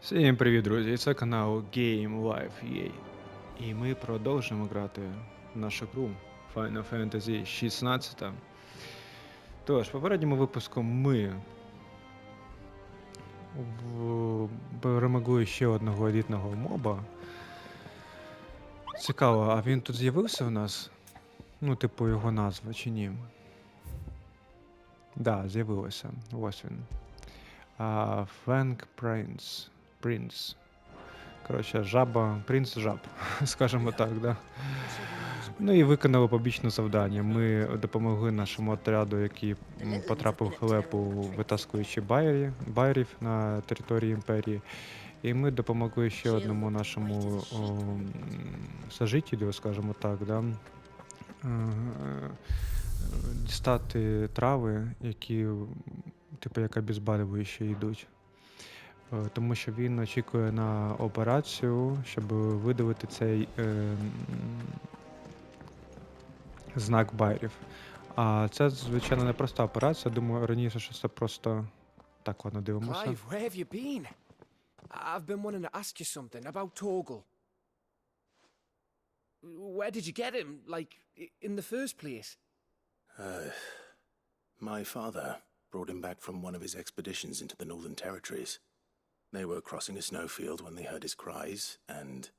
Всім привіт, друзі! Це канал Game Life EA. І ми продовжуємо грати в нашу гру Final Fantasy XVI. Тож, в попередньому випуску ми перемогли ще одного елітного моба. Цікаво, а він тут з'явився у нас? Ну, типу, його назва чи ні? Да, з'явилося. Ось він. Фенк Принц. Коротше, принц жаб, скажімо так, да. Ну і виконали побічне завдання. Ми допомогли нашому отряду, який потрапив в халепу, витаскуючи байерів на території імперії. І ми допомогли ще одному нашому сожителю, скажімо так, да, дістати трави, які, типу, як обезболюючі йдуть. Тому що він очікує на операцію, щоб видалити цей знак байерів. А це, звичайно, не проста операція. Думаю, раніше, що це просто... Так, ладно, дивимося. Clive, where have you been? I've been wanting to ask you something about Torgal. Where did you get him, like, in the first place? My father brought him back from one of his expeditions into the Northern Territories. They were crossing a snowfield when they heard his cries, and,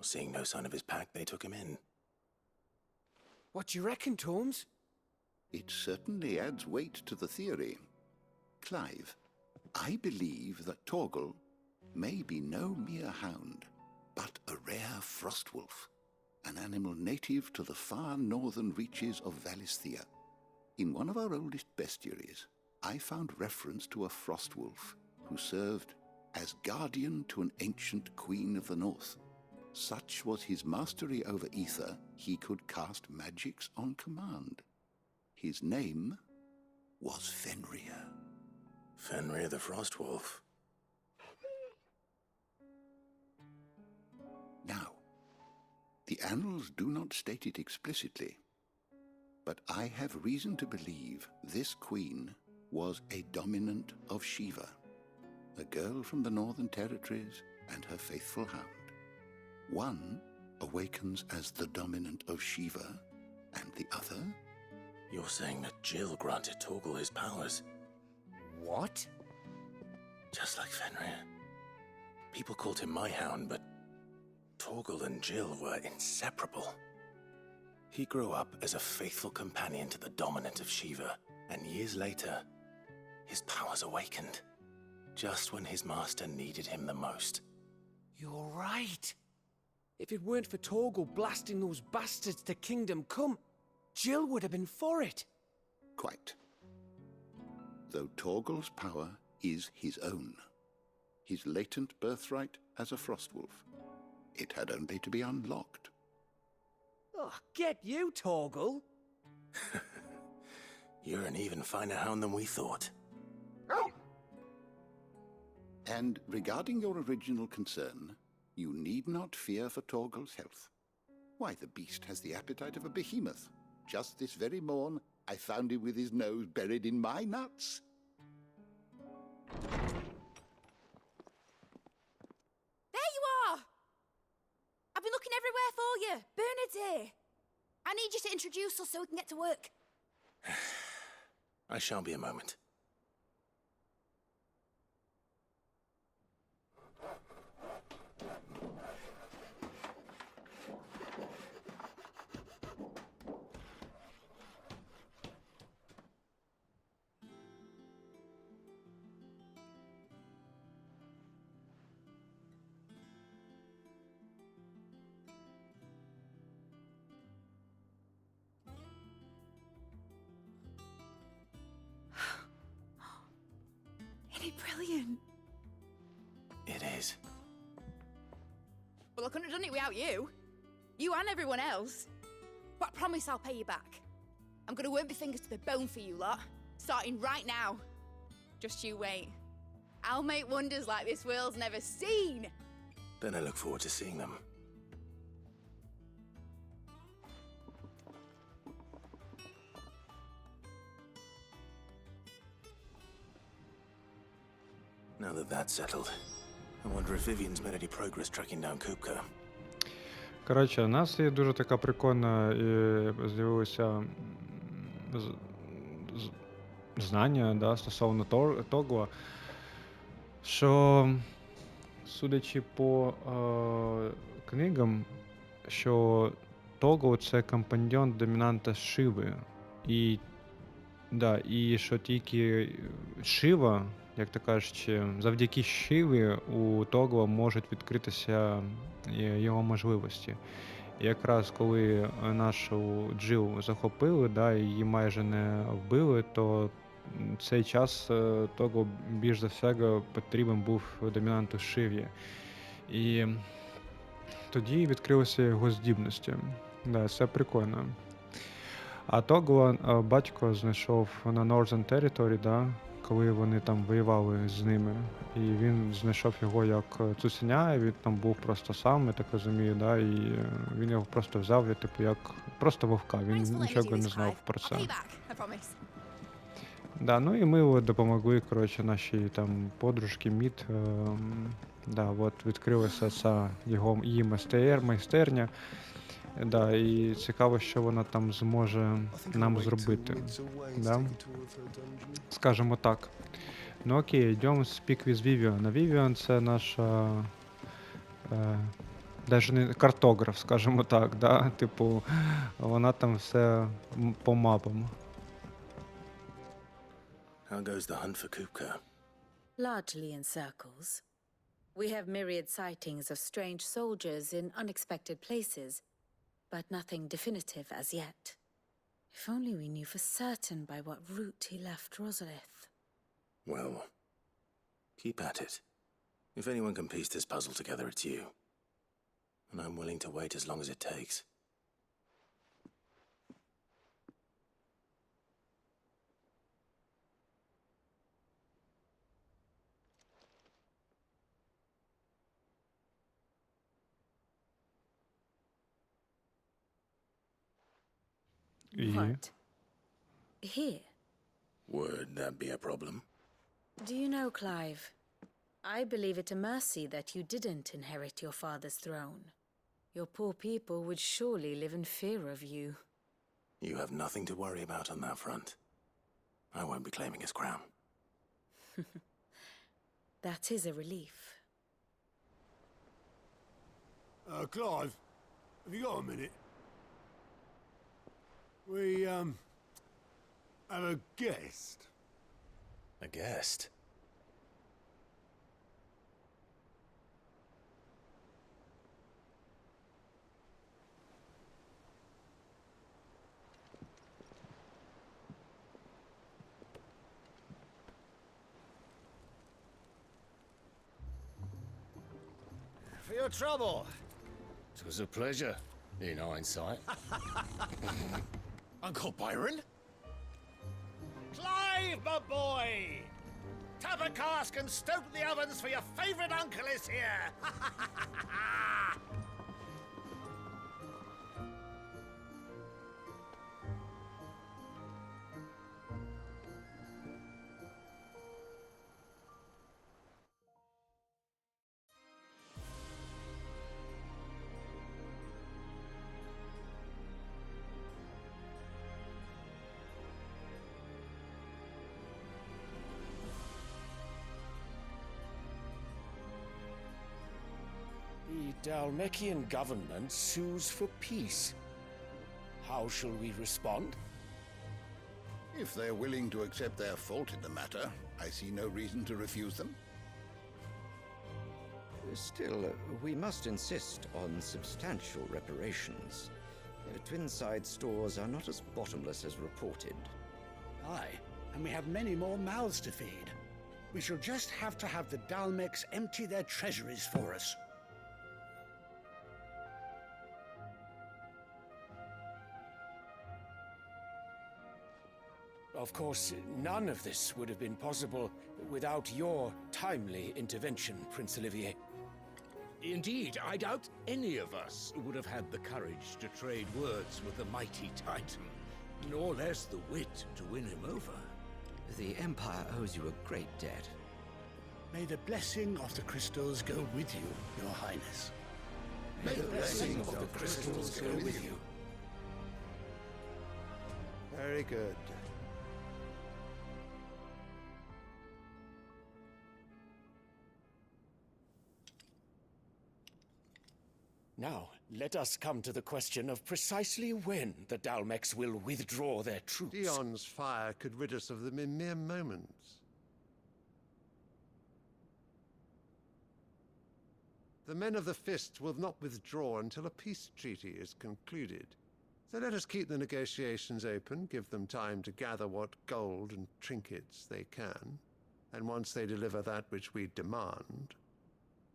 seeing no sign of his pack, they took him in. What do you reckon, Torms? It certainly adds weight to the theory. Clive, I believe that Torgal may be no mere hound, but a rare frostwolf, an animal native to the far northern reaches of Valisthea. In one of our oldest bestiaries, I found reference to a frostwolf who served as guardian to an ancient queen of the north. Such was his mastery over ether, he could cast magics on command. His name was Fenrir. Fenrir the Frostwolf. Now, the annals do not state it explicitly, but I have reason to believe this queen was a dominant of Shiva, a girl from the Northern Territories and her faithful hound. One awakens as the dominant of Shiva, and the other... You're saying that Jill granted Torgal his powers? What? Just like Fenrir. People called him my hound, but Torgal and Jill were inseparable. He grew up as a faithful companion to the dominant of Shiva, and years later, his powers awakened, just when his master needed him the most. You're right. If it weren't for Torgal blasting those bastards to Kingdom Come, Jill would have been for it. Quite. Though Torgal's power is his own, his latent birthright as a frostwolf, it had only to be unlocked. Oh, get you, Torgal. You're an even finer hound than we thought. And regarding your original concern, you need not fear for Torgal's health. Why, the beast has the appetite of a behemoth. Just this very morn, I found him with his nose buried in my nuts. There you are! I've been looking everywhere for you. Bernard's here. I need you to introduce us so we can get to work. I shall be a moment. Isn't it brilliant? It is. Well, I couldn't have done it without you. You and everyone else. But I promise I'll pay you back. I'm gonna work my fingers to the bone for you lot, starting right now. Just you wait. I'll make wonders like this world's never seen. Then I look forward to seeing them. Now that that's settled, I wonder if Vivian's made any progress tracking down Kupka. Коротше, у нас є дуже така прикольна з'явилося знання, да, стосовно Тогла, що, судячи по книгам, що Тогл — це компаньйон домінанта Шиви. І, да, і що тільки Шива, як то кажучи, завдяки Шиві у Тогла можуть відкритися його можливості. І якраз коли нашу Джил захопили, да, і її майже не вбили, то цей час Тогл більш за все потрібен був домінанту Шиві. І тоді відкрилися його здібності. Да, це прикольно. А Тогла батько знайшов на Northern Territory, да, коли вони там воювали з ними. І він знайшов його як цуценя, і він там був просто сам, я так розумію, да, і він його просто взяв, типу, як просто вовка, він нічого не знав про це. Да, ну і ми от допомогли, коротше, нашій там подружці Мід, да, от відкрилася ця її майстерня. Да, і цікаво, що вона там зможе нам зробити. Да? Скажемо так. Ну окей, йдемо speak with Vivian. Vivian — це наша навіть не картограф, скажемо так, да? Типу, вона там все по мапам. How goes the hunt for Kupka? Largely in circles. We have myriad sightings of strange soldiers in unexpected places, but nothing definitive as yet. If only we knew for certain by what route he left Rosalith. Well, keep at it. If anyone can piece this puzzle together, it's you. And I'm willing to wait as long as it takes. What? Here? Would that be a problem? Do you know, Clive, I believe it a mercy that you didn't inherit your father's throne. Your poor people would surely live in fear of you. You have nothing to worry about on that front. I won't be claiming his crown. That is a relief. Clive, have you got a minute? We, have a guest. A guest? For your trouble. It was a pleasure, in hindsight. Uncle Byron? Clive, my boy! Tap a cask and stoke the ovens for your favorite uncle is here! The Dalmekian government sues for peace. How shall we respond? If they're willing to accept their fault in the matter, I see no reason to refuse them. Still, we must insist on substantial reparations. Twinside stores are not as bottomless as reported. Aye, and we have many more mouths to feed. We shall just have to have the Dalmecs empty their treasuries for us. Of course, none of this would have been possible without your timely intervention, Prince Olivier. Indeed, I doubt any of us would have had the courage to trade words with the mighty Titan, nor less the wit to win him over. The Empire owes you a great debt. May the blessing of the crystals go with you, Your Highness. May the blessing of the crystals go with you. Very good. Now, let us come to the question of precisely when the Dalmex will withdraw their troops. Dion's fire could rid us of them in mere moments. The men of the Fist will not withdraw until a peace treaty is concluded. So let us keep the negotiations open, give them time to gather what gold and trinkets they can, and once they deliver that which we demand,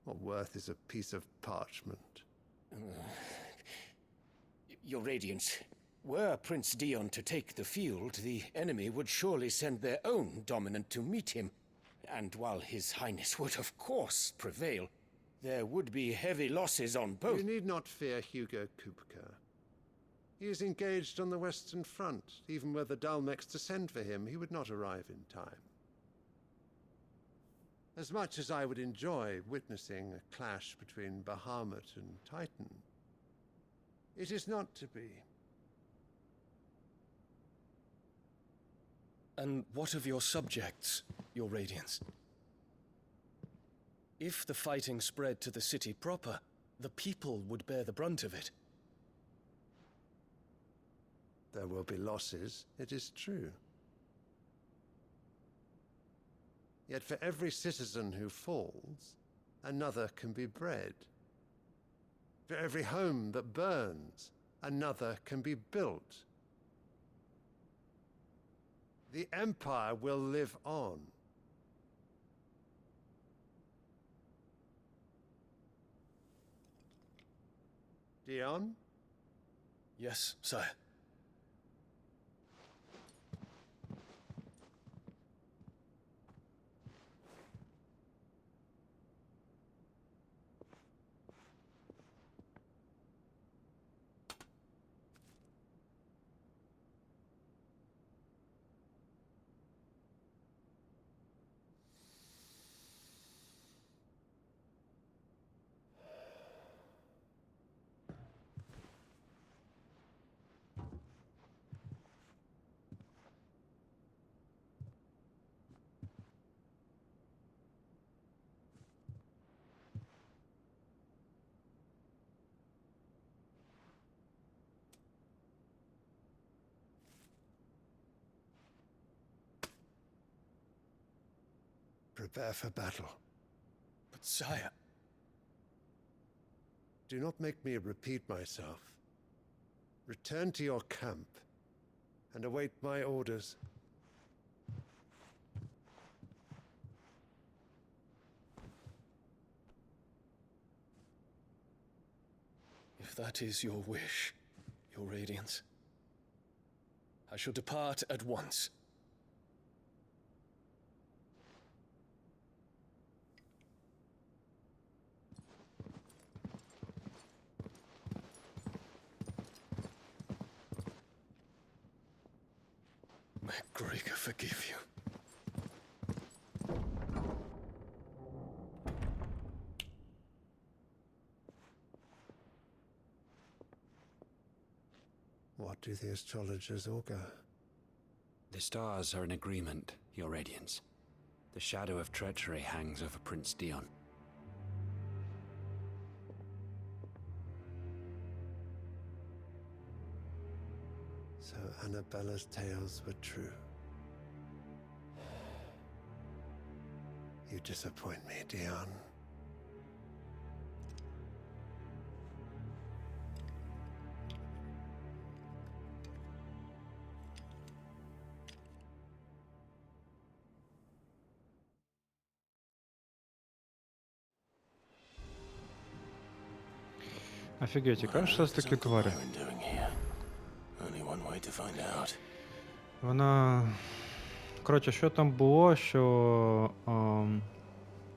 what worth is a piece of parchment? Your Radiance, were Prince Dion to take the field, the enemy would surely send their own dominant to meet him. And while His Highness would of course prevail, there would be heavy losses on both. You need not fear Hugo Kupka. He is engaged on the Western Front. Even were the Dalmex to send for him, he would not arrive in time. As much as I would enjoy witnessing a clash between Bahamut and Titan, it is not to be. And what of your subjects, Your Radiance? If the fighting spread to the city proper, the people would bear the brunt of it. There will be losses, it is true. Yet for every citizen who falls, another can be bred. For every home that burns, another can be built. The Empire will live on. Dion? Yes, sire. Prepare for battle. But sire... Do not make me repeat myself. Return to your camp and await my orders. If that is your wish, Your Radiance, I shall depart at once. May Gregor forgive you. What do the astrologers augur? The stars are in agreement, Your Radiance. The shadow of treachery hangs over Prince Dion. So Annabella's tales were true. You disappoint me, Dion. Офігеть, яка ж це такі тварі? Вона... Коротше, що там було, що...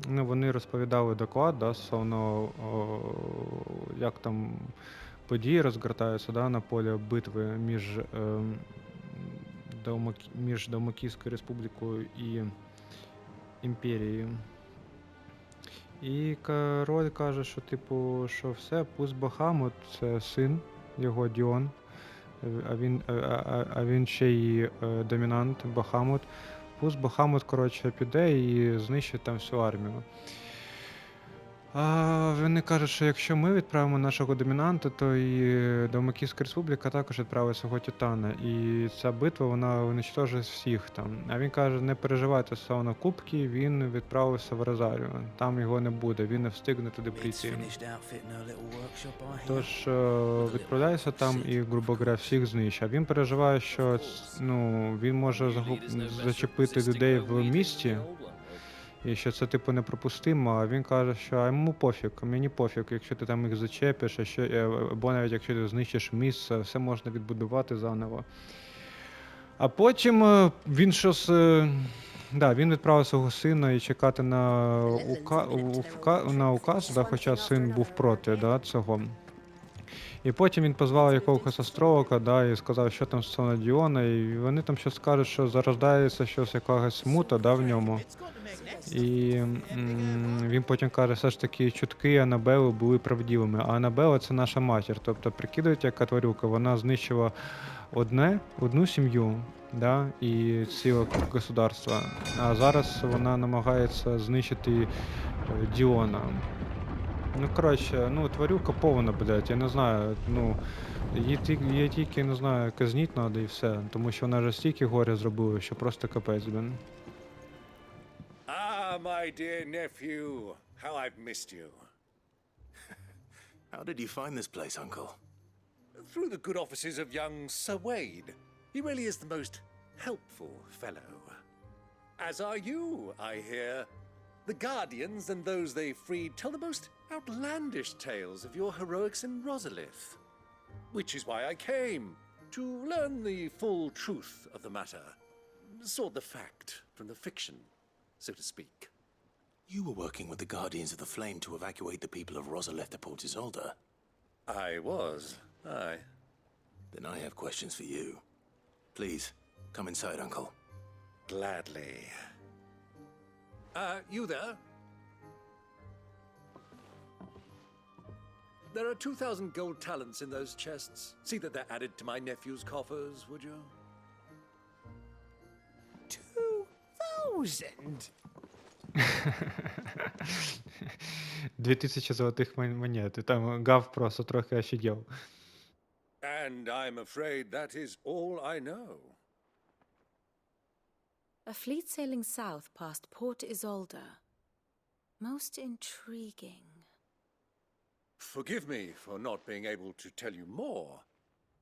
Ну, вони розповідали доклад, да, стосовно, як там події розгортаються, да, на полі битви між Далмакійською республікою і імперією. І король каже, що типу, що все, пусть Бахамут, це син його Діон, а він ще й домінант Бахамут. Пусть Бахамут, коротше, піде і знищить там всю армію. А вони кажуть, що якщо ми відправимо нашого домінанта, то і Далмакійська республіка також відправить свого Титана. І ця битва, вона уничтожить всіх там. А він каже, не переживайте стосовно Купки, він відправився в Розарію. Там його не буде, він не встигне туди прийти. Тож відправляється там і, грубо говоря, всіх знищить. А він переживає, що він може зачепити людей в місті, і що це, типу, неприпустимо, а він каже, що а йому пофіг, мені пофіг, якщо ти там їх зачепиш, або навіть якщо ти знищиш місце, все можна відбудувати заново. А потім він щось, він відправив свого сина і чекати на указ, хоча син був проти цього. І потім він позвав якогось астролога, і сказав, що там стосовно Діона, і вони там щось кажуть, що зарождається щось, якогось смута, в ньому. І він потім каже, все ж таки чутки Анабели були правдивими, а Анабела це наша матір, тобто прикидують, яка тварюка, вона знищила одну сім'ю, і ціле государство, а зараз вона намагається знищити Діона. Тварюка повна, блядь, я не знаю, її тільки, не знаю, казніть треба і все, тому що вона вже стільки горя зробила, що просто капець, блін. Ah, my dear nephew, how I've missed you. How did you find this place, Uncle? Through the good offices of young Sir Wade. He really is the most helpful fellow. As are you, I hear. The Guardians and those they freed tell the most outlandish tales of your heroics in Rosalith. Which is why I came, to learn the full truth of the matter. Sort the fact from the fiction, so to speak. You were working with the Guardians of the Flame to evacuate the people of Rosalith to Port Isolde. I was, aye. Then I have questions for you. Please, come inside, Uncle. Gladly. You there? There are 2,000 gold talents in those chests. See that they're added to my nephew's coffers, would you? 2,000? 2000 золотих монет, і там Гав просто трохи офігел. And I'm afraid that is all I know. A fleet sailing south past Port Isolde. Most intriguing. Forgive me for not being able to tell you more.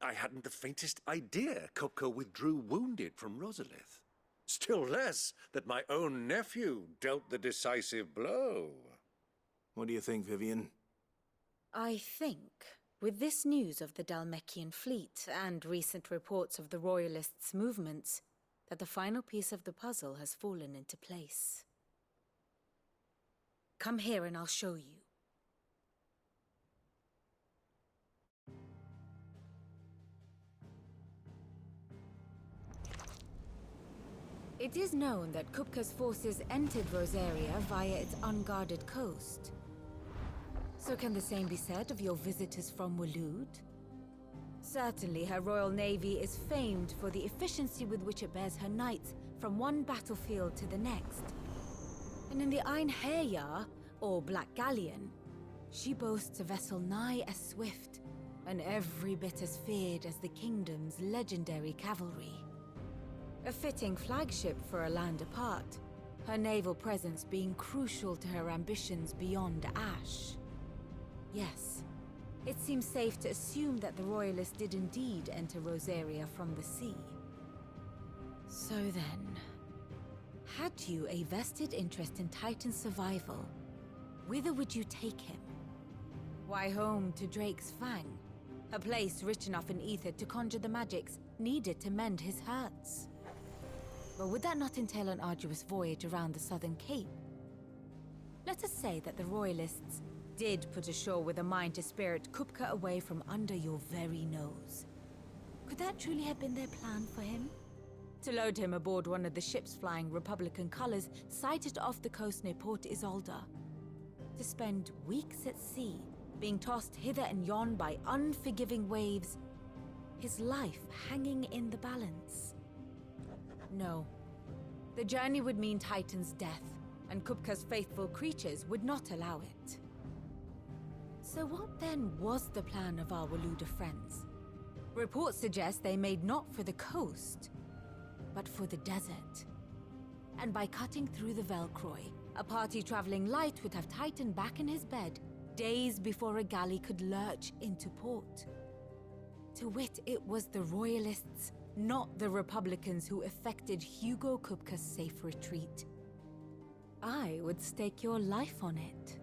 I hadn't the faintest idea Kupka withdrew wounded from Rosalith. Still less that my own nephew dealt the decisive blow. What do you think, Vivian? I think, with this news of the Dalmekian fleet and recent reports of the Royalists' movements, that the final piece of the puzzle has fallen into place. Come here and I'll show you. It is known that Kupka's forces entered Rosaria via its unguarded coast. So can the same be said of your visitors from Waloed? Certainly her royal navy is famed for the efficiency with which it bears her knights from one battlefield to the next. And in the Einherjar, or Black Galleon, she boasts a vessel nigh as swift and every bit as feared as the kingdom's legendary cavalry. A fitting flagship for a land apart, her naval presence being crucial to her ambitions beyond Ash. Yes, it seems safe to assume that the Royalists did indeed enter Rosaria from the sea. So then, had you a vested interest in Titan's survival, whither would you take him? Why, home to Drake's Fang, a place rich enough in ether to conjure the magics needed to mend his hurts. But would that not entail an arduous voyage around the southern cape? Let us say that the Royalists did put ashore with a mind to spirit Kupka away from under your very nose. Could that truly have been their plan for him? To load him aboard one of the ships flying Republican colors sighted off the coast near Port Isolde? To spend weeks at sea, being tossed hither and yon by unforgiving waves, his life hanging in the balance. No. The journey would mean Titan's death, and Kupka's faithful creatures would not allow it. So what then was the plan of our Waluda friends? Reports suggest they made not for the coast, but for the desert. And by cutting through the Velcroy, a party traveling light would have Titan back in his bed days before a galley could lurch into port. To wit, it was the Royalists, not the Republicans, who effected Hugo Kupka's safe retreat. I would stake your life on it.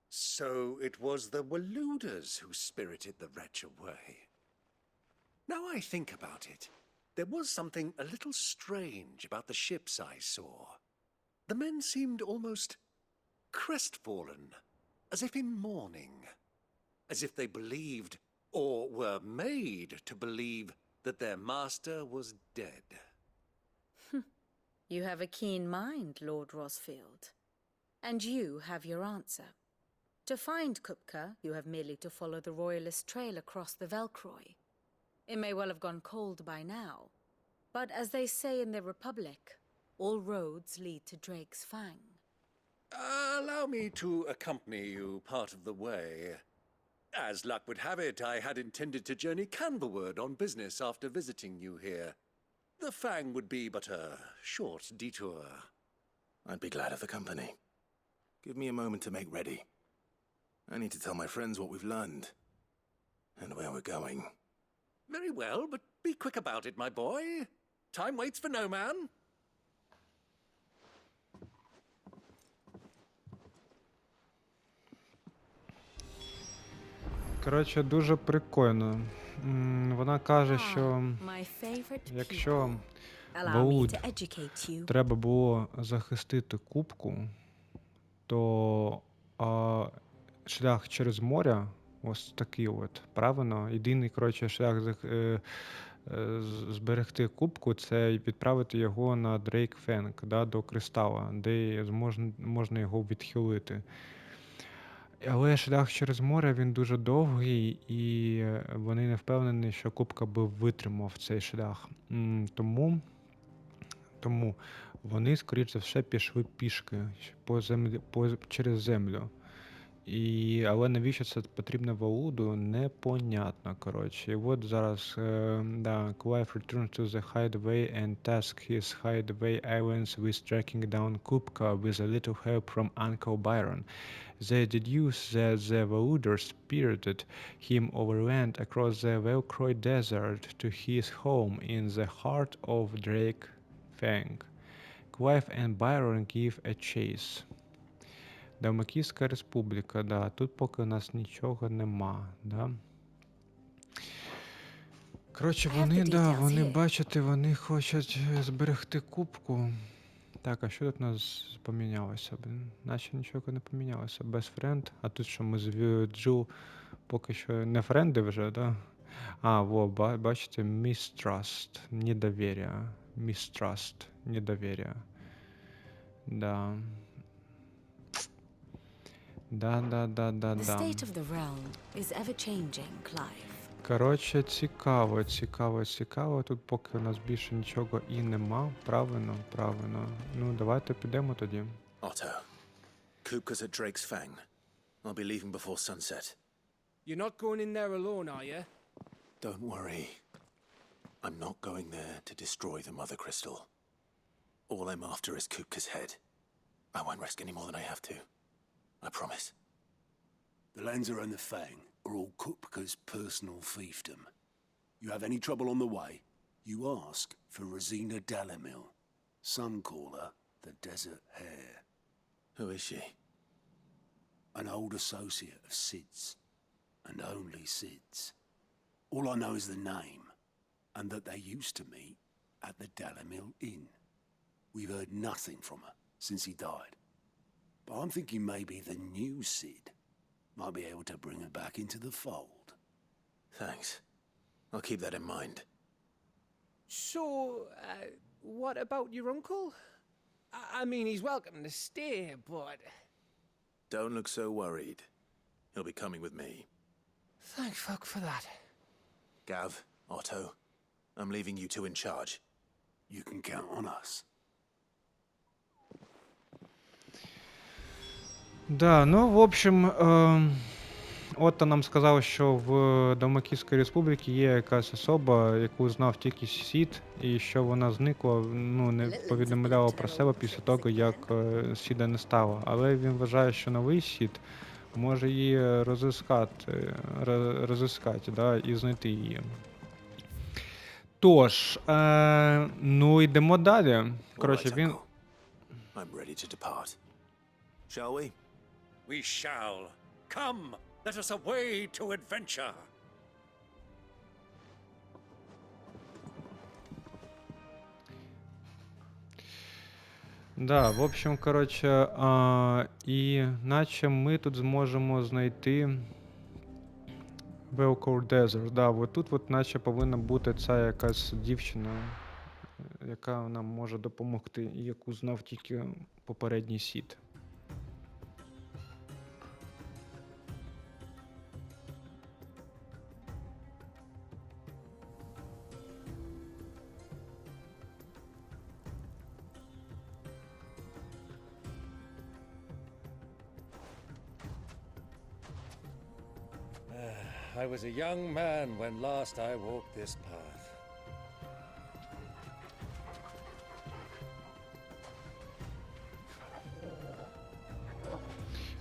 So it was the Waludas who spirited the wretch away. Now I think about it, there was something a little strange about the ships I saw. The men seemed almost crestfallen, as if in mourning, as if they believed, or were made to believe, that their master was dead. You have a keen mind, Lord Rosfield. And you have your answer. To find Kupka, you have merely to follow the Royalist trail across the Velcroy. It may well have gone cold by now, but as they say in the Republic, all roads lead to Drake's Fang. Allow me to accompany you part of the way. As luck would have it, I had intended to journey Canverward on business after visiting you here. The Fang would be but a short detour. I'd be glad of the company. Give me a moment to make ready. I need to tell my friends what we've learned. And where we're going. Very well, but be quick about it, my boy. Time waits for no man. Коротше, дуже прикольно. Вона каже, що якщо Валуд треба було захистити Купку, то шлях через море, ось такий от, правильно? Єдиний, коротше, шлях зберегти Купку — це відправити його на Дрейк Фенг, да, до Кристала, де можна його відхилити. Але шлях через море, він дуже довгий, і вони не впевнені, що Купка би витримав цей шлях. Тому вони, скоріш за все, пішли пішки через землю. Але навіщо це потрібно Валуду, непонятно, коротше. І от зараз, да, Clive returns to the hideaway and tasks his hideaway islands with tracking down Kupka with a little help from Uncle Byron. They deduce that the Valuders spirited him overland across the Velcroy Desert to his home in the heart of Drake Fang. Clive and Byron give a chase. Далмакійська республіка, да, тут поки у нас нічого нема, да. Коротше, вони, бачите, вони хочуть зберегти Купку. Так, а що тут у нас помінялося? Наче нічого не помінялося. Best friend. А тут що, ми з Джул поки що не френди вже, да? Бачите, mistrust, недовір'я. Mistrust, недовір'я. Да. Да. The state of the realm is ever-changing, Clive. Коротше, цікаво. Тут поки у нас більше нічого і нема. Правильно. Ну, давайте підемо тоді. Otto, Kupka's at Drake's Fang. I'll be leaving before sunset. You're not going in there alone, are you? Don't worry. I'm not going there to destroy the Mother Crystal. All I'm after is Kupka's head. I won't risk any more than I have to. I promise. The Lanza and the Fang are all Kupka's personal fiefdom. You have any trouble on the way, you ask for Rosina Dalamil. Some call her the Desert Hare. Who is she? An old associate of Sid's, and only Sid's. All I know is the name, and that they used to meet at the Dalamil Inn. We've heard nothing from her since he died. But I'm thinking maybe the new Sid might be able to bring her back into the fold. Thanks. I'll keep that in mind. So, what about your uncle? I mean, he's welcome to stay, but... Don't look so worried. He'll be coming with me. Thank fuck for that. Gav, Otto, I'm leaving you two in charge. You can count on us. Да, ну, в общем, Отто нам сказав, що в Далматинській республіці є якась особа, яку знав тільки Сід, і що вона зникла, ну, не повідомляла про себе після того, як Сіда не стало. Але він вважає, що новий Сід може її розіскати, да, і знайти її. Тож, ну, йдемо далі. Коротше, він... I'm ready to depart. Shall we? We shall. Come, let us away to adventure. Да, в общем, коротше, і наче ми тут зможемо знайти Velcore Desert. Да, от тут от наче повинна бути ця якась дівчина, яка нам може допомогти, і яку знав тільки попередній Сід. I was a young man when last I walked this path.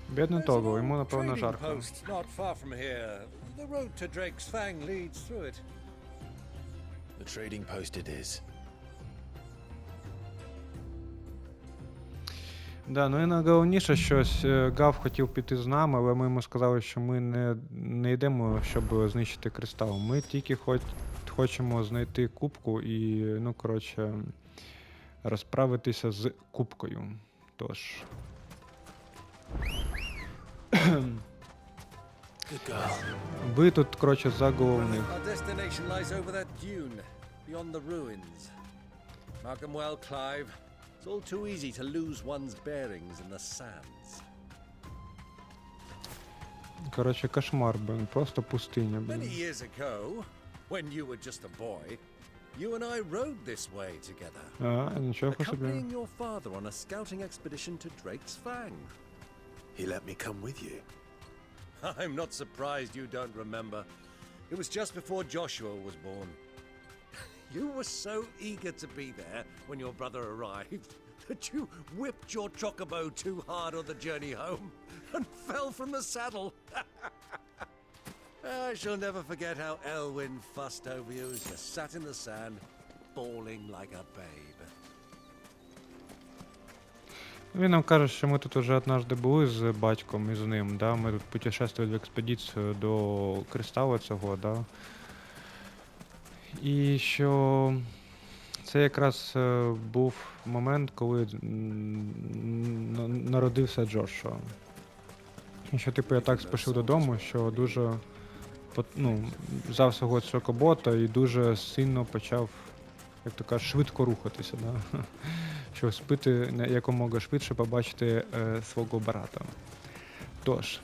Бідний Тогла, йому, напевно, Trading жарко. post not far from here. The road to Drake's Fang leads through it. The trading post it is. Да, ну і найголовніше, що Гав хотів піти з нами, але ми йому сказали, що ми не йдемо, щоб знищити кристал. Ми тільки хочемо знайти кубку і, ну, коротше, розправитися з кубкою. Тож. Ви тут, коротше, за головних. Our destination lies over that dune, beyond the ruins. Mark 'em well, Clive. It's all too easy to lose one's bearings in the sands. Коротше, кошмар, блин, просто пустиня, Many блин. years ago, when you were just a boy, you and I rode this way together, Нічого собі. accompanying your father on a scouting expedition to Drake's Fang. He let me come with you. I'm not surprised you don't remember. It was just before Joshua was born. You were so eager to be there when your brother arrived that you whipped your chocobo too hard on the journey home and fell from the saddle. I shall never forget how Elwyn fussed over you as you sat in the sand, bawling like a babe. Він нам каже, що ми тут уже однажды були з батьком і з ним, да? Ми тут путешествували в експедицію до кристалу цього, да? І що це якраз був момент, коли народився Джошуа. І що, типу, я так спішив додому, що дуже, ну, взяв свого чокобота і дуже сильно почав, як то кажуть, швидко рухатися, да? Щоб спити якомога швидше побачити свого брата. Тож.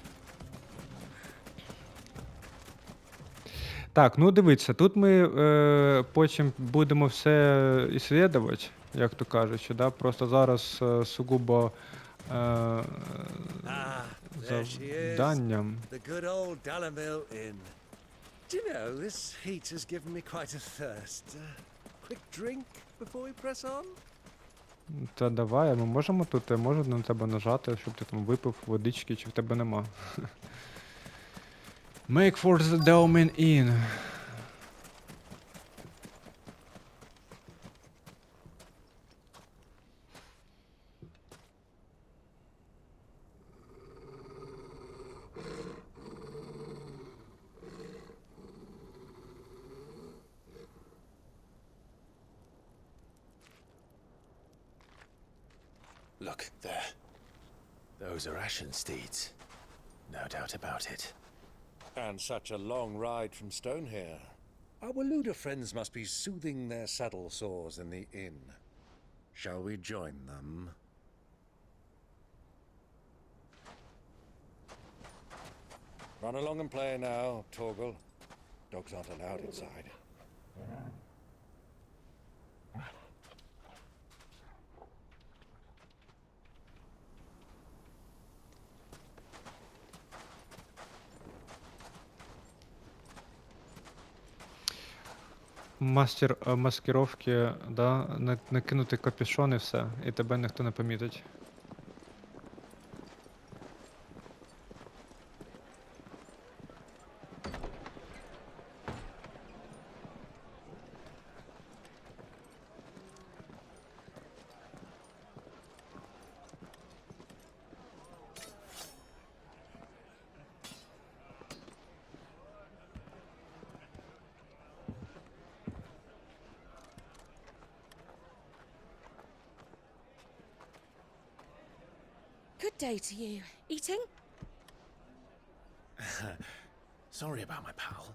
Так, ну дивіться, тут ми потім будемо все іслідувати, як то кажучи, да? Просто зараз сугубо завданням. The good old Dalamil Inn. Do you know, this heat has given me quite a thirst. Quick drink before we press on? Та давай, а ми можемо тут, я можу на тебе нажати, щоб ти там випив водички, чи в тебе нема. Make for the Domain Inn. Look, there. Those are ashen steeds. No doubt about it. And such a long ride from Stonehere. Our looter friends must be soothing their saddle sores in the inn. Shall we join them? Run along and play now, Torgal. Dogs aren't allowed inside. Мастер маскировки, да, накинути капюшон і все, і тебе ніхто не помітить. Good day to you. Eating? Sorry about my pal.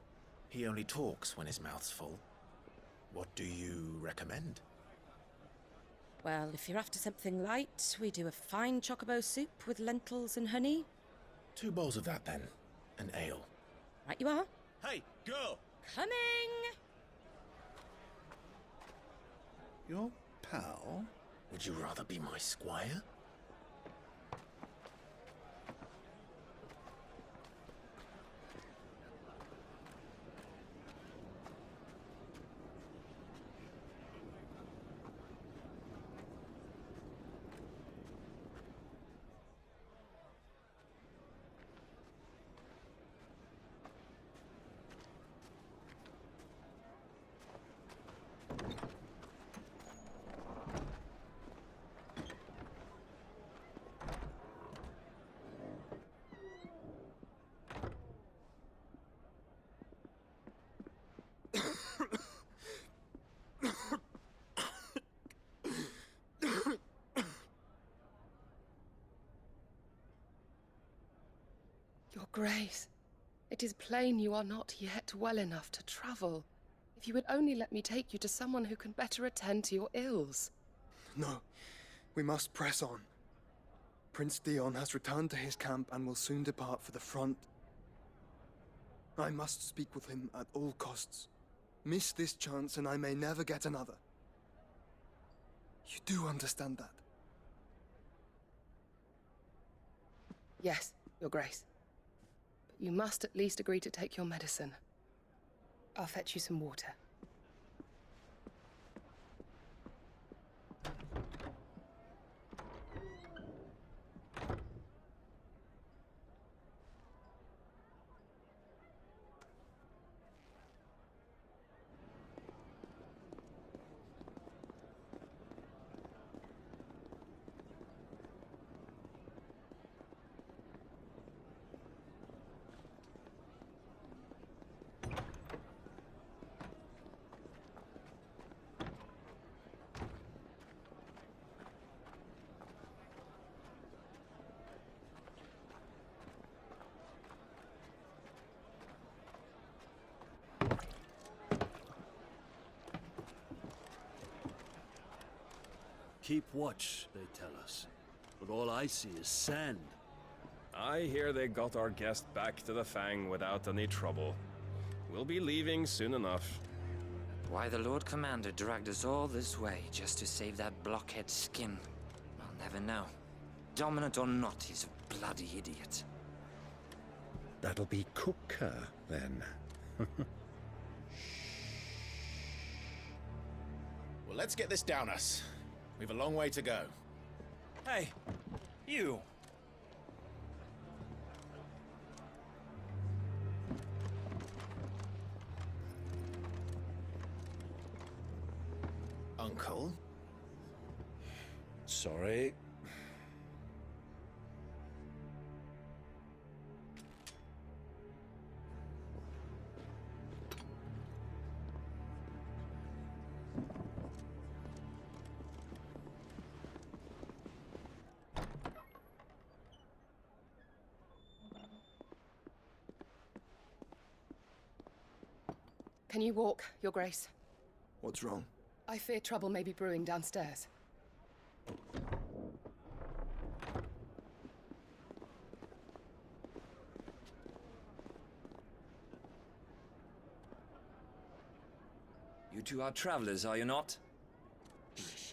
He only talks when his mouth's full. What do you recommend? Well, if you're after something light, we do a fine chocobo soup with lentils and honey. 2 bowls of that then. An ale. Right you are. Hey, girl! Coming! Your pal? Would you rather be my squire? Your Grace, it is plain you are not yet well enough to travel. If you would only let me take you to someone who can better attend to your ills. No, we must press on. Prince Dion has returned to his camp and will soon depart for the front. I must speak with him at all costs. Miss this chance and I may never get another. You do understand that? Yes, Your Grace. But you must at least agree to take your medicine. I'll fetch you some water. Keep watch, they tell us. But all I see is sand. I hear they got our guest back to the Fang without any trouble. We'll be leaving soon enough. Why the Lord Commander dragged us all this way just to save that blockhead skin, I'll never know. Dominant or not, he's a bloody idiot. That'll be Cooker, then. Well, let's get this down us. We've a long way to go. Hey, you! Uncle? Sorry. Can you walk, Your Grace? What's wrong? I fear trouble may be brewing downstairs. You two are travelers, are you not?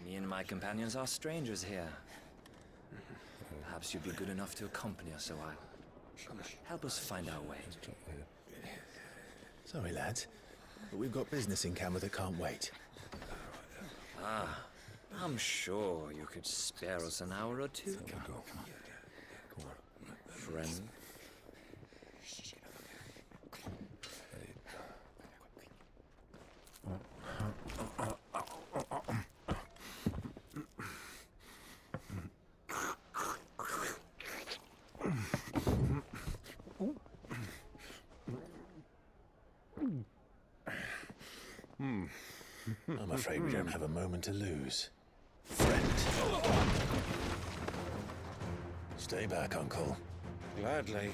Me and my companions are strangers here. Perhaps you'd be good enough to accompany us a while. Help us find our way. Sorry, lads, but we've got business in camera that can't wait. Ah, I'm sure you could spare us an hour or two. Friend. I'm afraid we don't have a moment to lose. Friend. Stay back, Uncle. Gladly.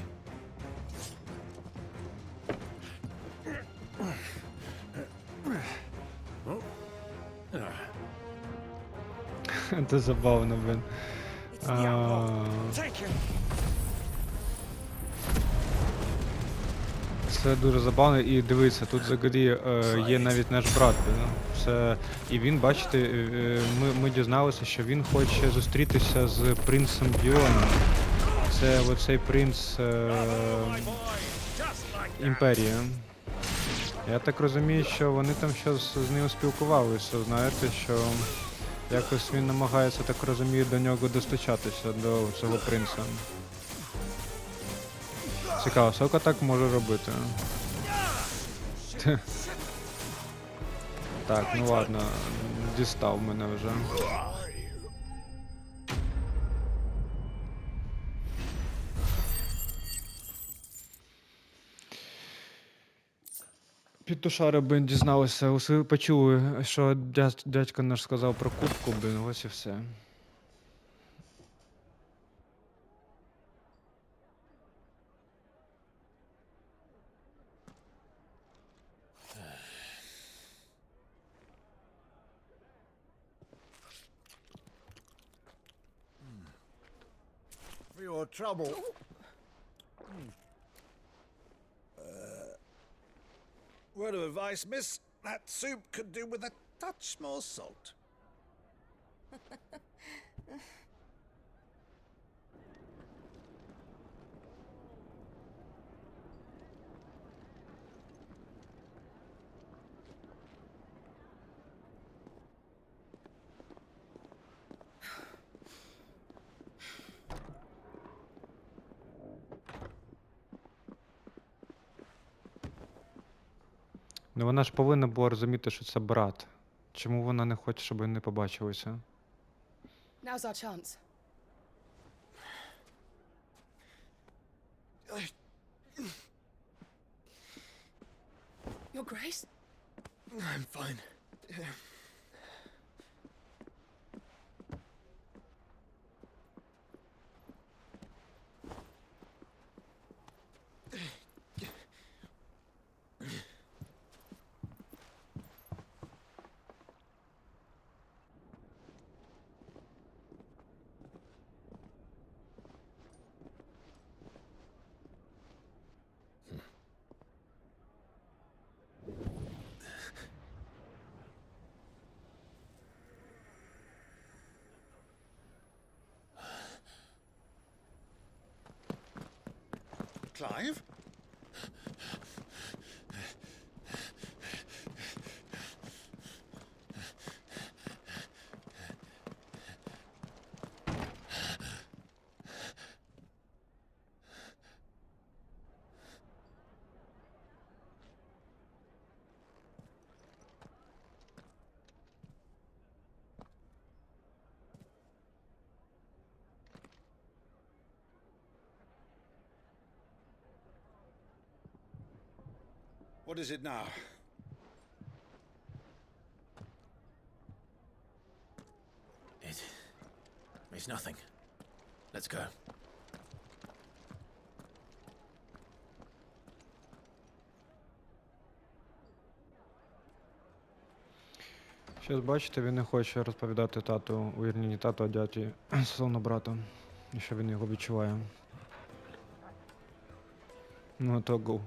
Це забавно, блин. Це дуже забавно, і дивіться, тут взагалі є навіть наш брат. Це... І він, бачите, ми дізналися, що він хоче зустрітися з принцем Діоном. Це оцей принц імперії. Я так розумію, що вони там щось з ним спілкувалися, знаєте, що якось він намагається, так розумію, до нього достучатися, до цього принца. Цікаво, Сока так може робити. Так, ну ладно, дістав мене вже. Пітушари, блин, дізналися, почули, що дядько наш сказав про кубку, блин, ось і все. For your trouble. Word of advice, miss. That soup could do with a touch more salt. Ну вона ж повинна була розуміти, що це брат. Чому вона не хоче, щоб вони побачилися? Now's our chance. Your Grace? I'm fine. Clive? What is it now? It's nothing. Let's go. Щось бачите, він не хоче розповідати тату, вірні, не тату, а дяді стосовно брата. І що він його відчуває. Ну, то go.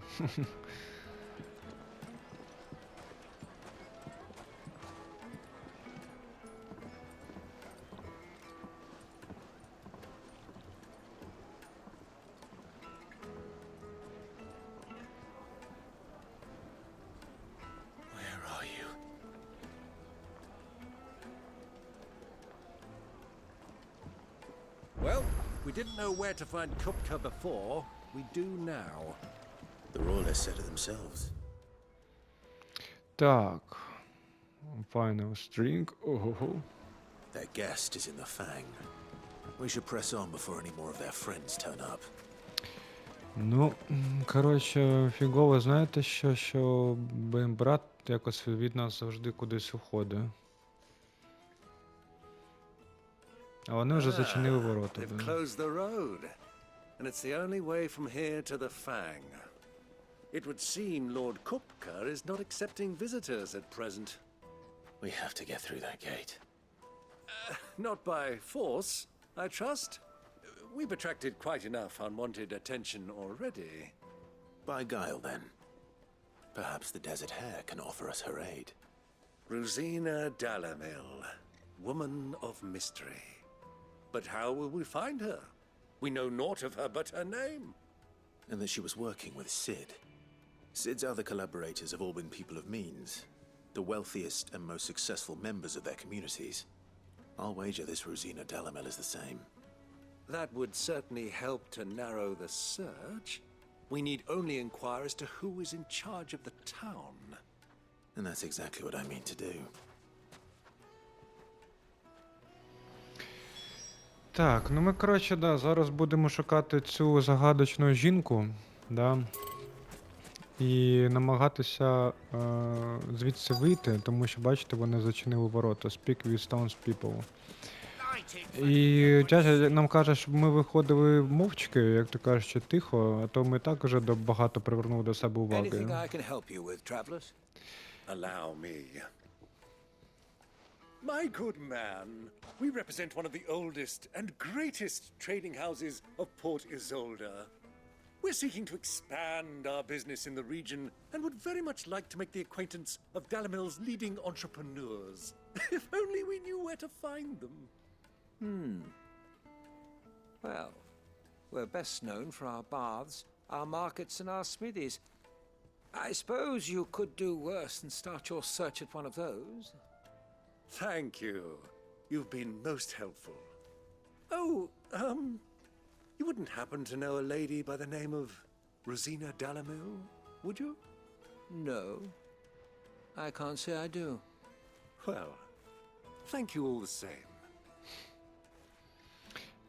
Well, we didn't know where to find Kupka before. We do now. The royalists said it themselves. Так. Final string. Ого-го. Their guest is in the Fang. We should press on before any more of their friends turn up. Ну, коротше, фігово, знаєте, що брат якось від нас завжди кудись уходить. А вони вже зачинили ворота. They've closed the road, and it's the only way from here to the Fang. It would seem Lord Kupka is not accepting visitors at present. We have to get through that gate. Not by force, I trust. We've attracted quite enough unwanted attention already. By guile, then. Perhaps the Desert Hare can offer us her aid. Rosina Dalamil, woman of mystery. But how will we find her? We know naught of her but her name. And that she was working with Sid. Sid's other collaborators have all been people of means, the wealthiest and most successful members of their communities. I'll wager this Rosina Dalamil is the same. That would certainly help to narrow the search. We need only inquire as to who is in charge of the town. And that's exactly what I mean to do. Так, ну ми, коротше, да, зараз будемо шукати цю загадочну жінку, да, і намагатися звідси вийти, тому що, бачите, вони зачинили ворота. Speak with townspeople. І дядя нам каже, щоб ми виходили мовчки, як то кажучи, тихо, а то ми так вже багато привернули до себе уваги. Anything I can help you with, travelers? Allow me. My good man, we represent one of the oldest and greatest trading houses of Port Isolde. We're seeking to expand our business in the region and would very much like to make the acquaintance of Dalamil's leading entrepreneurs. If only we knew where to find them. Well, we're best known for our baths, our markets, and our smithies. I suppose you could do worse than start your search at one of those. Thank you. You've been most helpful. Oh, you wouldn't happen to know a lady by the name of Rosina Dalamil, would you? No, I can't say I do. Well, thank you all the same.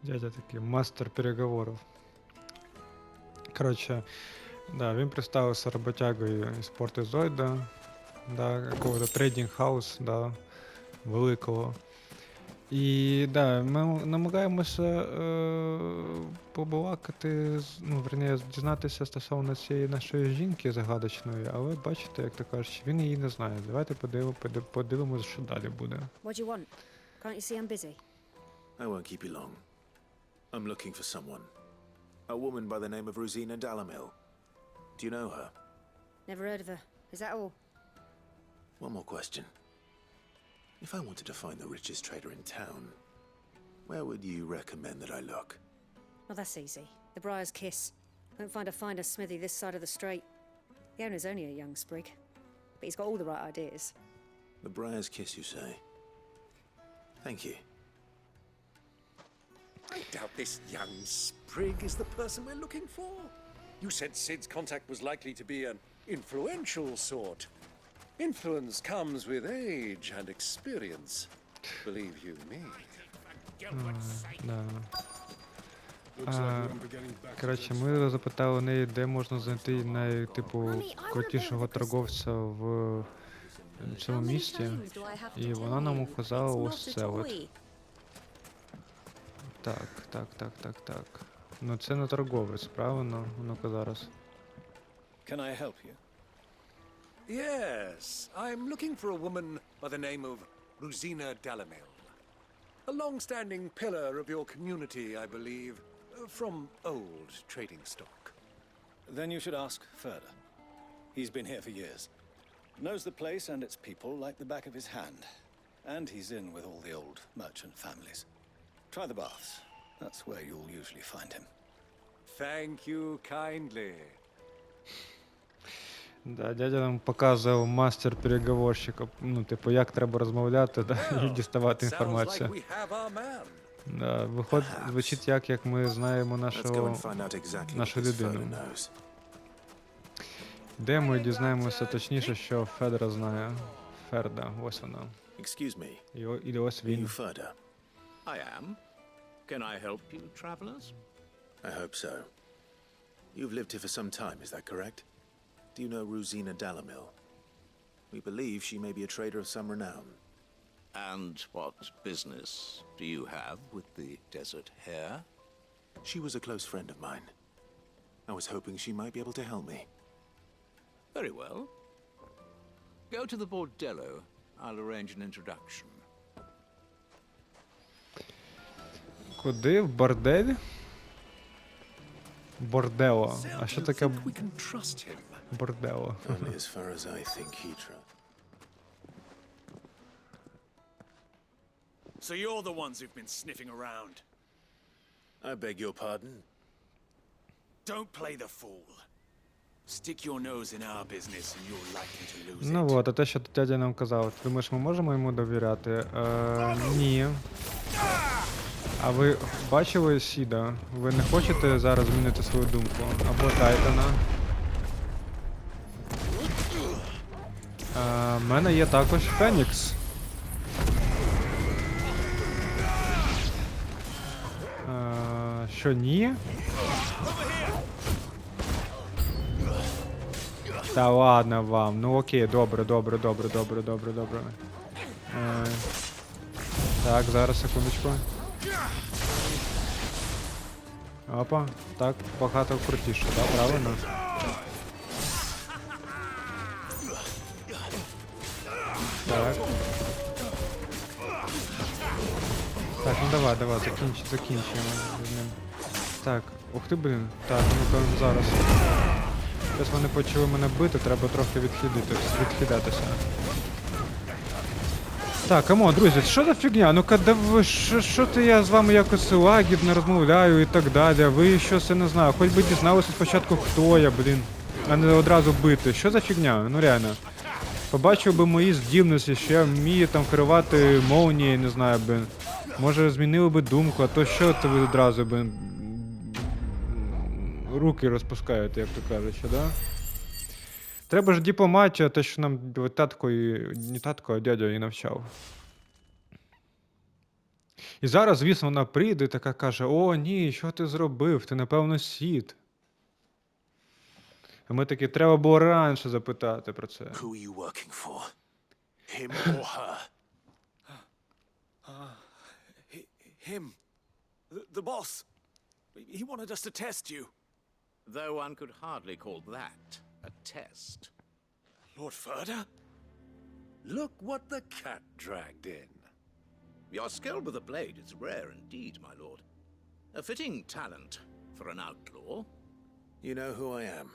Дядя такий мастер переговорів. Коротше, да, він представився роботягою із Порт Ізольда, да, якого-то трейдинг хаус, да, великого. І да, ми намагаємося побалакати, ну, верніше, дізнатися стосовно цієї нашої жінки загадочної, але бачите, як то кажуть, він її не знає. Давайте подивимося, що далі буде. What do you want? Can't you see I'm busy? I won't keep you long. I'm looking for someone. A woman by the name of Rosina Dalamil. Do you know her? Never heard of her. Is that all? One more question. If I wanted to find the richest trader in town, where would you recommend that I look? Well, that's easy. The Briar's Kiss. Won't find a finer smithy this side of the strait. The owner's only a young sprig, but he's got all the right ideas. The Briar's Kiss, you say? Thank you. I doubt this young sprig is the person we're looking for. You said Sid's contact was likely to be an influential sort. Influence comes with age and experience, believe you me. Да. Коротше, ми запитали у неї, де можна знайти крутішого торговця в цьому місті, і вона нам указала ось це от. Так. Ну це не торговець, правильно? Ну-ка зараз. Can I help you? Yes, I'm looking for a woman by the name of Rosina Dalamil. A long-standing pillar of your community, I believe, from old trading stock. Then you should ask further. He's been here for years. Knows the place and its people like the back of his hand. And he's in with all the old merchant families. Try the baths. That's where you'll usually find him. Thank you kindly. Да, дядя нам показував мастер переговорщика, ну, типу, як треба розмовляти, да, і діставати інформацію. Да, звучить як ми знаємо нашу людину. Йдемо і дізнаємося точніше, що Федра знає. Ферда, ось вона. Excuse me. І ось він. I am. Can I help you, travelers? I hope so. You've lived here for some time, is that correct? Do you know Rosina Dalamil? We believe she may be a trader of some renown. And what business do you have with the desert hare? She was a close friend of mine. I was hoping she might be able to help me. Very well. Go to the bordello. I'll arrange an introduction. Куди? В бордель? Бордело. А що таке бордело? Only as far as I think he So you're the ones who've been sniffing around. I beg your pardon? Don't play the fool. Stick your nose in our business and you're likely to lose it. Ну от, а те, що дядя нам казав. Ти думаєш, ми можемо йому довіряти? Ні. А ви бачили Сіда? Ви не хочете зараз змінити свою думку? Або Тайтана? В мене є також Фенікс. Що, ні? Та ладно вам. Ну окей, добре. Так, зараз, секундочку. Опа, так, багато крутіше, да, правильно? Так. Так, ну давай, закінчуємо з ним. Так, ух ти, блін. Так, ну-ка, зараз. Зараз вони почали мене бити, треба трохи відхилятися. Так, камон, друзі, що за фігня? Ну-ка, що ти, я з вами якось лагідно розмовляю і так далі. Ви щось, я не знаю, хоч би дізналися спочатку, хто я, блін. А не одразу бити. Що за фігня? Ну реально. Побачив би мої здібності, що я вмію там керувати молнією, не знаю, блін. Може змінили би думку, а то що це ви одразу, блін, руки розпускаєте, як то кажуть, да? Треба ж дипломатія, те, що нам татко і... не татко, а дядя і навчав. І зараз, звісно, вона прийде і така каже: «О, ні, що ти зробив? Ти, напевно, Сід». А ми такі: треба було раніше запитати про це. Who are you working for? Him or her? Him. The boss. He wanted us to test you. Though one could hardly call that a test. Lord Ferda? Look what the cat dragged in. Your skill with the blade is rare indeed, my lord. A fitting talent for an outlaw. You know who I am.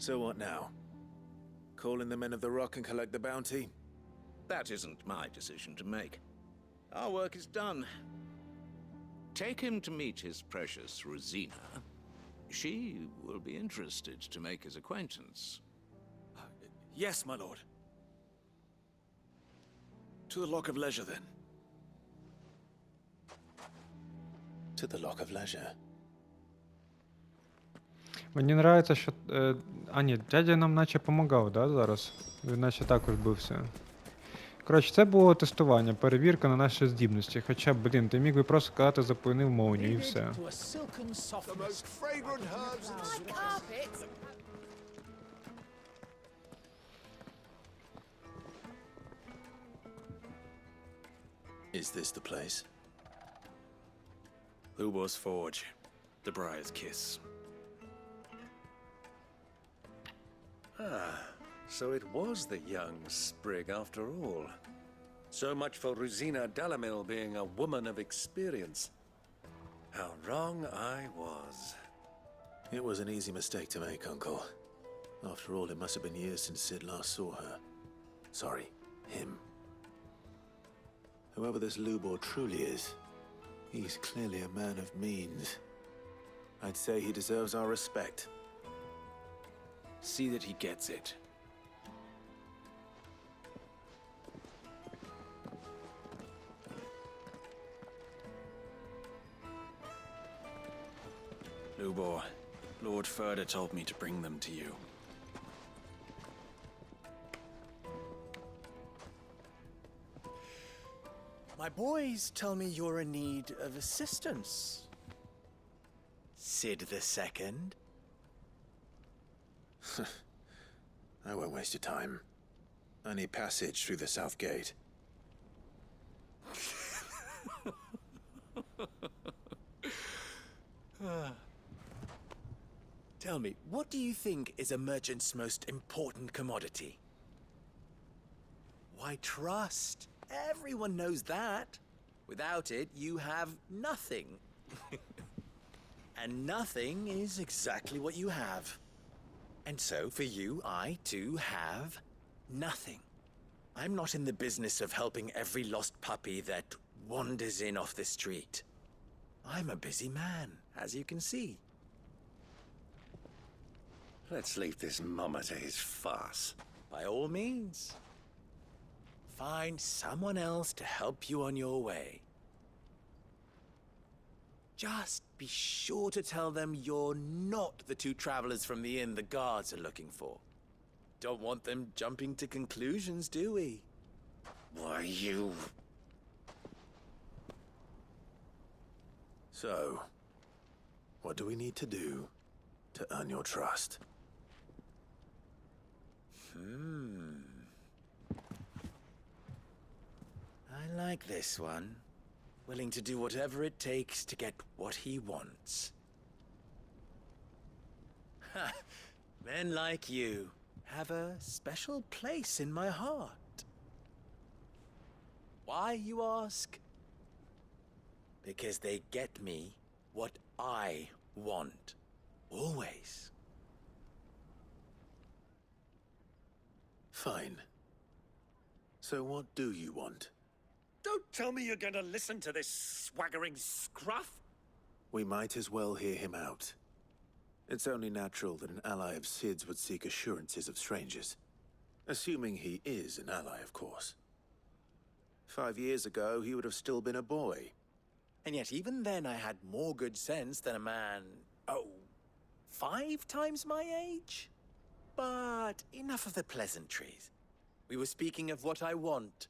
So what now? Call in the men of the rock and collect the bounty? That isn't my decision to make. Our work is done. Take him to meet his precious Rosina. She will be interested to make his acquaintance. Yes, my lord. To the Lock of Leisure, then. To the Lock of Leisure. Мені подобається, що... А ні, дядя нам наче допомагав, да, зараз? Він наче також бився. Коротше, це було тестування, перевірка на наші здібності. Хоча, блін, ти міг би просто сказати, запинив молнію і все. Is this the place? Lubo's Forge. The Briar's Kiss. Ah, so it was the young sprig after all. So much for Rosina Dalamil being a woman of experience. How wrong I was. It was an easy mistake to make, Uncle. After all, it must have been years since Sid last saw her. Sorry, him. Whoever this Lubor truly is, he's clearly a man of means. I'd say he deserves our respect. See that he gets it. Lubor, Lord Furder told me to bring them to you. My boys tell me you're in need of assistance. Sid II? I won't waste your time. I need passage through the south gate. Tell me, what do you think is a merchant's most important commodity? Why, trust. Everyone knows that. Without it, you have nothing. And nothing is exactly what you have. And so, for you, I, too, have nothing. I'm not in the business of helping every lost puppy that wanders in off the street. I'm a busy man, as you can see. Let's leave this mama to his farce. By all means. Find someone else to help you on your way. Just be sure to tell them you're not the two travelers from the inn the guards are looking for. Don't want them jumping to conclusions, do we? Why, you... So, what do we need to do to earn your trust? I like this one. Willing to do whatever it takes to get what he wants. Ha! Men like you have a special place in my heart. Why, you ask? Because they get me what I want. Always. Fine. So what do you want? Don't tell me you're going to listen to this swaggering scruff! We might as well hear him out. It's only natural that an ally of Sid's would seek assurances of strangers. Assuming he is an ally, of course. 5 years ago, he would have still been a boy. And yet even then I had more good sense than a man, 5 times my age? But enough of the pleasantries. We were speaking of what I want.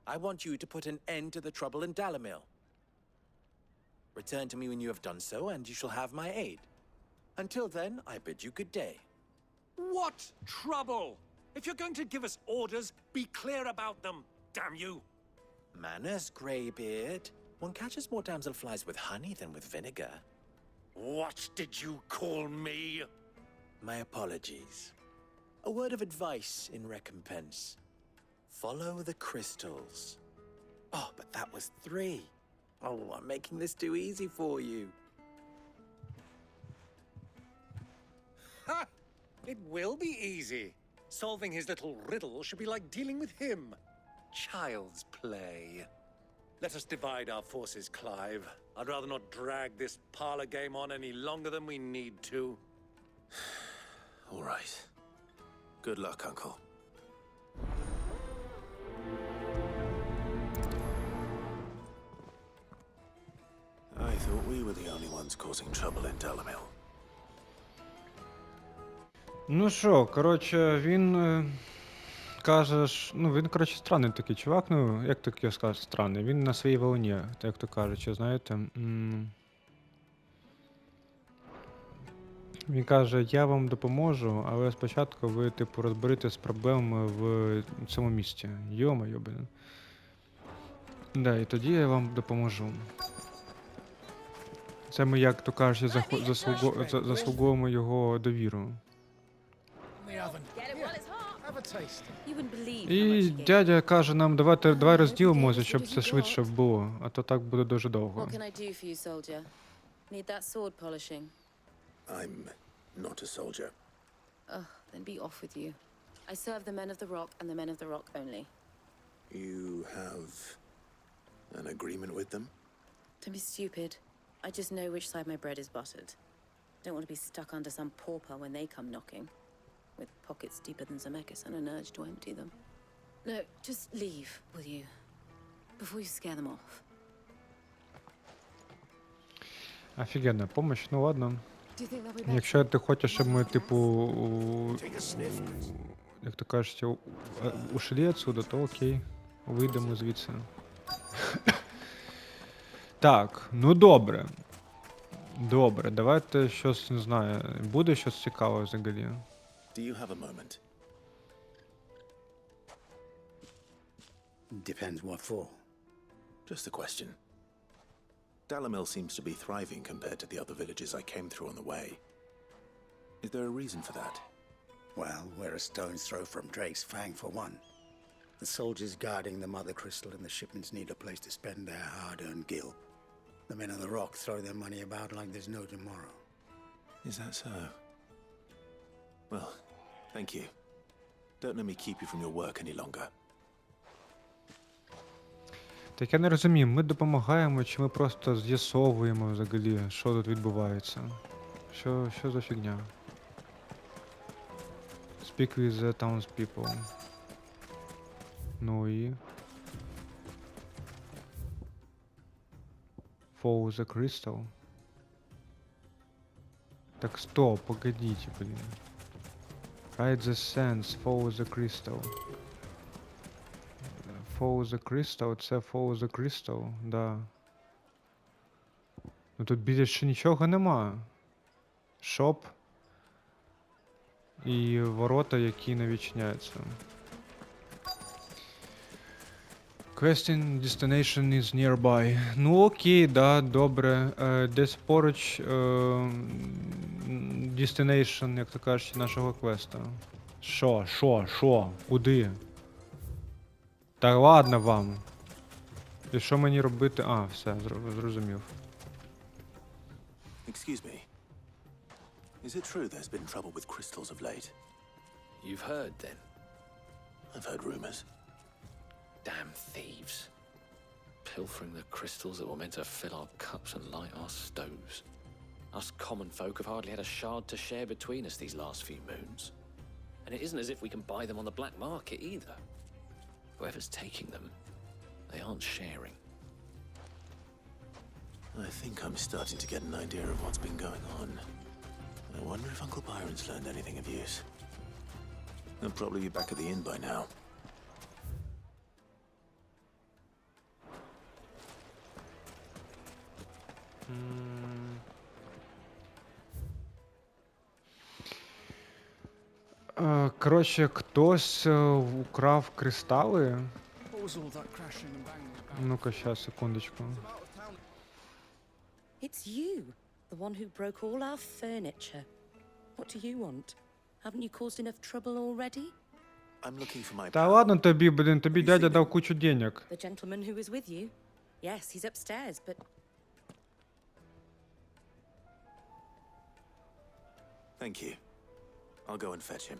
I want you to put an end to the trouble in Dalamil. Return to me when you have done so, and you shall have my aid. Until then, I bid you good day. What trouble? If you're going to give us orders, be clear about them, damn you! Manners, Greybeard. One catches more damselflies with honey than with vinegar. What did you call me? My apologies. A word of advice in recompense. Follow the crystals. Oh, but that was 3. Oh, I'm making this too easy for you. Ha! It will be easy. Solving his little riddle should be like dealing with him. Child's play. Let us divide our forces, Clive. I'd rather not drag this parlor game on any longer than we need to. All right. Good luck, Uncle. I thought we were the only ones causing trouble in Dalamil. Ну що, коротше, він каже, він, коротше, странний такий чувак, як таке сказати, странний. Він на своїй волні, як то кажучи, знаєте. Він каже, я вам допоможу, але спочатку ви, типу, розберете з проблемами в цьому місті. Йо-моє, блін. Да, і тоді я вам допоможу. Це ми, як то кажучи, заслуговуємо його довіру. the oven. Get it while it's hot. Have a taste. You wouldn't believe how І much he gave. дядя каже нам, давай розділимося, щоб це швидше було, а то так буде дуже довго. What can I do for you, soldier? Need that sword polishing? I'm not a soldier. Ugh, then be off with you. I serve the men of the rock and the men of the rock only. You have an agreement with them? Don't be stupid. I just know which side my bread is buttered. Don't want to be stuck under some pauper when they come knocking, with pockets deeper than Zemeckis and an urge to empty them. No, just leave, will you? Before you scare them off. Офігенна помощь, ну ладно. Do you think they'll be better? Якщо ти хочеш, щоб ми, типу, як то кажуть, ушли отсюда, то окей, вийдемо звідси. Так, ну добре. Добре, давайте щось, не знаю, буде щось цікаве взагалі. Do you have a moment? Depends what for. Just a question. Dalamil seems to be thriving compared to the other villages I came through on the way. Is there a reason for that? Well, we're a stone's throw from Drake's Fang for one. The soldiers guarding the mother crystal and the shipments need a place to spend their hard-earned gil. The men of the rock throw their money about like there's no tomorrow. Is that so? Well, thank you. Don't let me keep you from your work any longer. Так я не розумію, ми допомагаємо, чи ми просто з'ясовуємо взагалі, що тут відбувається? Що за фігня? Speak with the townspeople. Ну і... Follow the crystal. Так стоп, погодите, блин. Hide the sands, follow the crystal. Follow the crystal, це follow the crystal, да. Ну тут більше нічого нема. Шоп. І ворота, які не відчиняються. Questing destination is nearby. Ну окей, да, добре. Десь поруч destination, як то кажуть, нашого квеста. Що? Куди? Та ладно вам. І що мені робити? А, все, зрозумів. Excuse me. Is it true there's been trouble with crystals of late? You've heard, then? I've heard rumors. Damn thieves. Pilfering the crystals that were meant to fill our cups and light our stoves. Us common folk have hardly had a shard to share between us these last few moons. And it isn't as if we can buy them on the black market either. Whoever's taking them, they aren't sharing. I think I'm starting to get an idea of what's been going on. I wonder if Uncle Byron's learned anything of use. They'll probably be back at the inn by now. Коротше, хтось украв кристали. What was all that crashing and banging about? Ну-ка, щас, секундочку. It's you, the one who broke all our furniture. What do you want? Haven't you caused enough trouble already? I'm looking for my... Та ладно тобі, блін, тобі дядя дав кучу денег. The gentleman who was with you? Yes, he's upstairs, but... Thank you. I'll go and fetch him.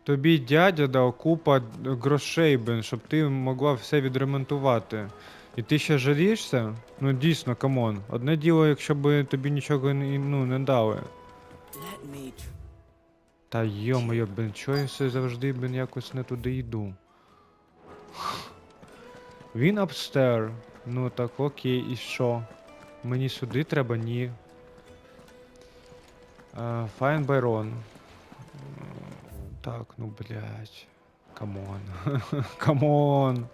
Тобі дядя дав купа грошей, блін, щоб ти могла все відремонтувати. І ти ще жалієшся? Ну дійсно, камон. Одне діло, якщо б тобі нічого не дали. Та йо-моє, блін, чого я все завжди, блін, якось не туди йду. Він upstairs. Ну так, окей, і що? Мені сюди треба? Ні. Find Byron. Так, ну, блядь. Камон. Камон.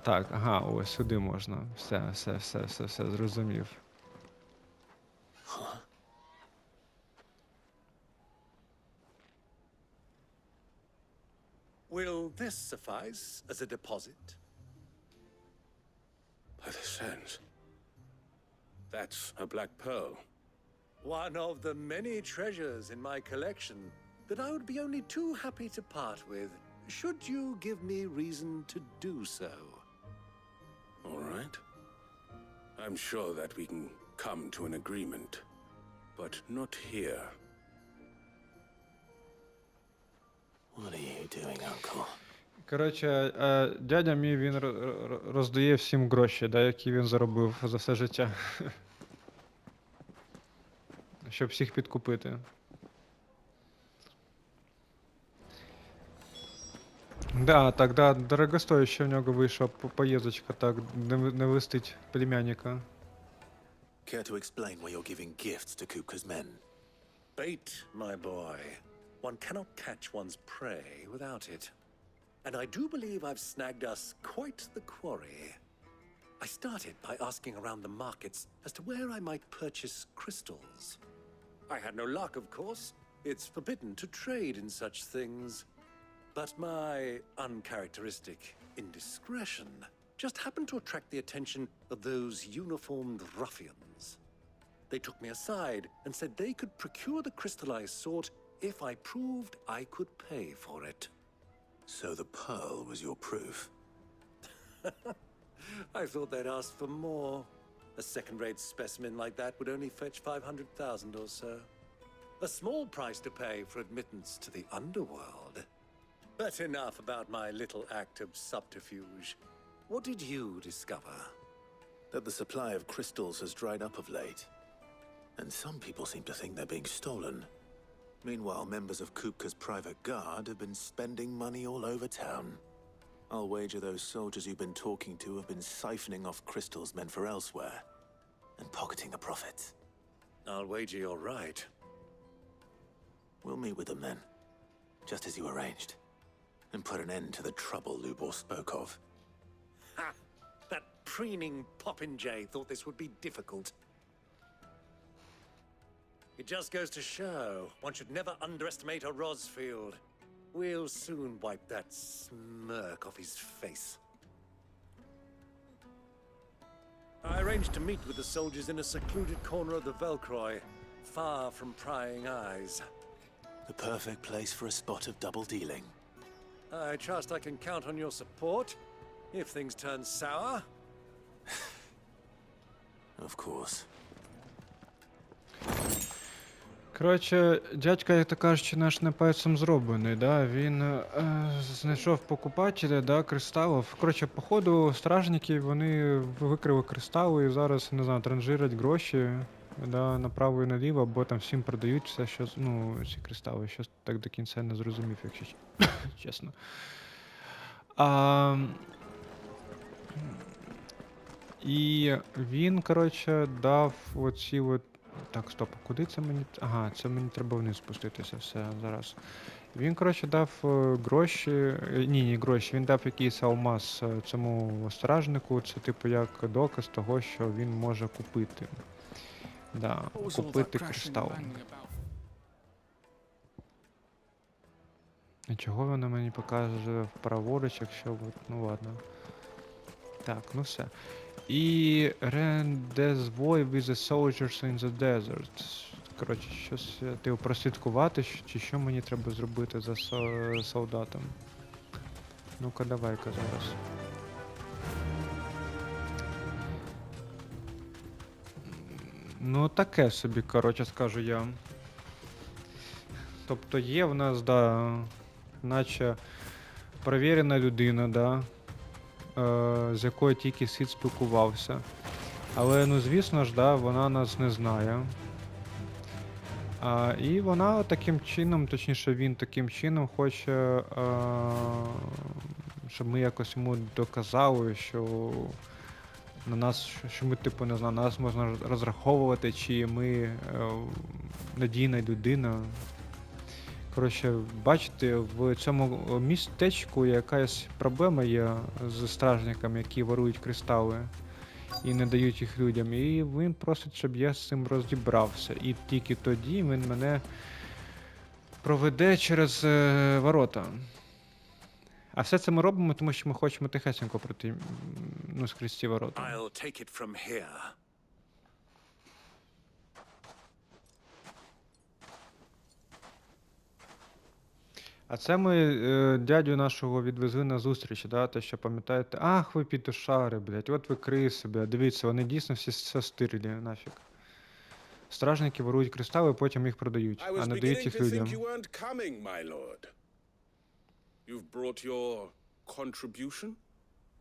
Так, ага, ось сюди можна. Все, зрозумів. Will this suffice as a deposit? By the sands. That's a black pearl. One of the many treasures in my collection that I would be only too happy to part with, should you give me reason to do so. All right. I'm sure that we can come to an agreement, but not here. What are you doing, uncle? Коротше, дядя мій, він роздає всім гроші, да, які він заробив за все життя. Щоб всіх підкупити. Да, так, да, дорогостояще в нього вийшла поїздочка, так, не листить племянника. Care to explain why you're giving gifts to Kupka's men? Bait, my boy. One cannot catch one's prey without it. And I do believe I've snagged us quite the quarry. I started by asking around the markets as to where I might purchase crystals. I had no luck, of course. It's forbidden to trade in such things. But my uncharacteristic indiscretion just happened to attract the attention of those uniformed ruffians. They took me aside and said they could procure the crystal I sought if I proved I could pay for it. So the pearl was your proof? I thought they'd ask for more. A second-rate specimen like that would only fetch 500,000 or so. A small price to pay for admittance to the underworld. But enough about my little act of subterfuge. What did you discover? That the supply of crystals has dried up of late. And some people seem to think they're being stolen. Meanwhile, members of Kupka's private guard have been spending money all over town. I'll wager those soldiers you've been talking to have been siphoning off crystals meant for elsewhere, and pocketing the profits. I'll wager you're right. We'll meet with them then, just as you arranged, and put an end to the trouble Lubor spoke of. Ha! That preening popinjay thought this would be difficult. It just goes to show one should never underestimate a Rosfield. We'll soon wipe that smirk off his face. I arranged to meet with the soldiers in a secluded corner of the Velcroy, far from prying eyes. The perfect place for a spot of double dealing. I trust I can count on your support if things turn sour. Of course. Коротше, дядька, як то кажучи, наш не пальцем зроблений, да? Він знайшов покупателя, да, кристалів. Коротше, походу, стражники, вони викрили кристали і зараз, не знаю, транжирять гроші, да, направо і наліво, або там всім продають все, що, ну, ці кристали. Щось так до кінця не зрозумів, якщо чесно. І він, коротше, дав оці от. Так, стоп, куди це мені? Ага, це мені треба вниз спуститися, все, зараз. Він, коротше, дав гроші, ні, гроші, він дав якийсь алмаз цьому стражнику, це типу як доказ того, що він може купити. Да, купити кристал. І чого воно мені покаже праворуч, якщо, ну ладно. Так, ну все. І rendezvous with the soldiers in the desert. Коротше, щось типу прослідкувати, чи що мені треба зробити за солдатом. Ну-ка, давай-ка зараз. Ну, таке собі, коротше, скажу я. Тобто є в нас, да, наче перевірена людина, да, з якою тільки світ спілкувався. Але, ну, звісно ж, да, вона нас не знає. І вона таким чином, точніше він таким чином хоче, щоб ми якось йому доказали, що на нас, що ми, типу, не знаю, на нас можна розраховувати, чи ми надійна людина. Коротше, бачите, в цьому містечку якась проблема є з стражниками, які ворують кристали і не дають їх людям. І він просить, щоб я з цим розібрався. І тільки тоді він мене проведе через ворота. А все це ми робимо, тому що ми хочемо тихесенько пройти, ну, скрізь ці ворота. I'll take it from here. А це ми дядю нашого відвезли на зустріч, да? Те, що пам'ятаєте? Ах, ви пітушари, блядь, от ви криси, блядь. Дивіться, вони дійсно всі стирлі, нафіг. Стражники ворують кристали, потім їх продають, I а was не beginning дають їх to think людям. you weren't coming, my lord. You've brought your contribution?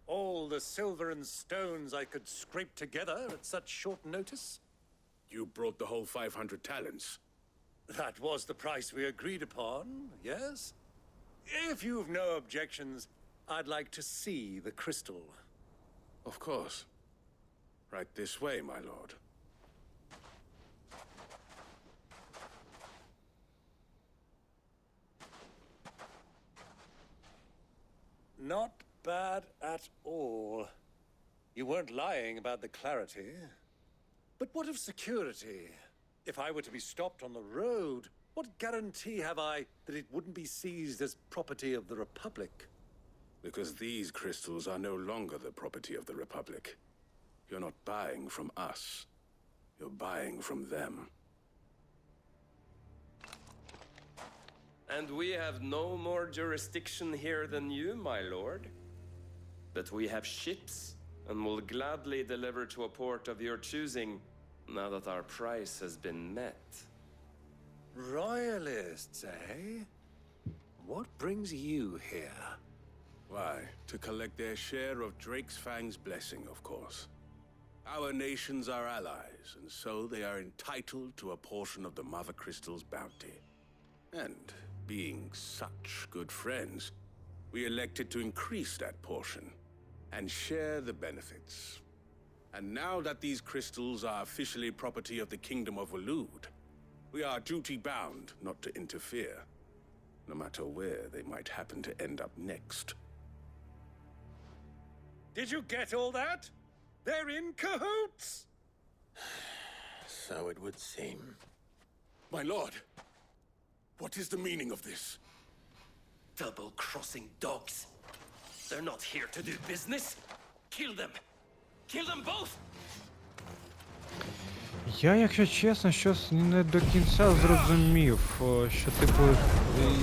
All the silver and stones I could scrape together at such short notice? You brought the whole 500 talents. That was the price we agreed upon, yes? If you've no objections, I'd like to see the crystal. Of course. Right this way, my lord. Not bad at all. You weren't lying about the clarity. But what of security? If I were to be stopped on the road, what guarantee have I that it wouldn't be seized as property of the Republic? Because these crystals are no longer the property of the Republic. You're not buying from us. You're buying from them. And we have no more jurisdiction here than you, my lord. But we have ships, and will gladly deliver to a port of your choosing, now that our price has been met. Royalists, eh? What brings you here? Why, to collect their share of Drake's Fang's blessing, of course. Our nations are allies, and so they are entitled to a portion of the Mother Crystal's bounty. And being such good friends, we elected to increase that portion and share the benefits. And now that these crystals are officially property of the Kingdom of Waloed, we are duty-bound not to interfere, no matter where they might happen to end up next. Did you get all that? They're in cahoots! So it would seem. My lord, what is the meaning of this? Double-crossing dogs. They're not here to do business. Kill them. Kill them both. Я, якщо чесно, щось не до кінця зрозумів, що, типу,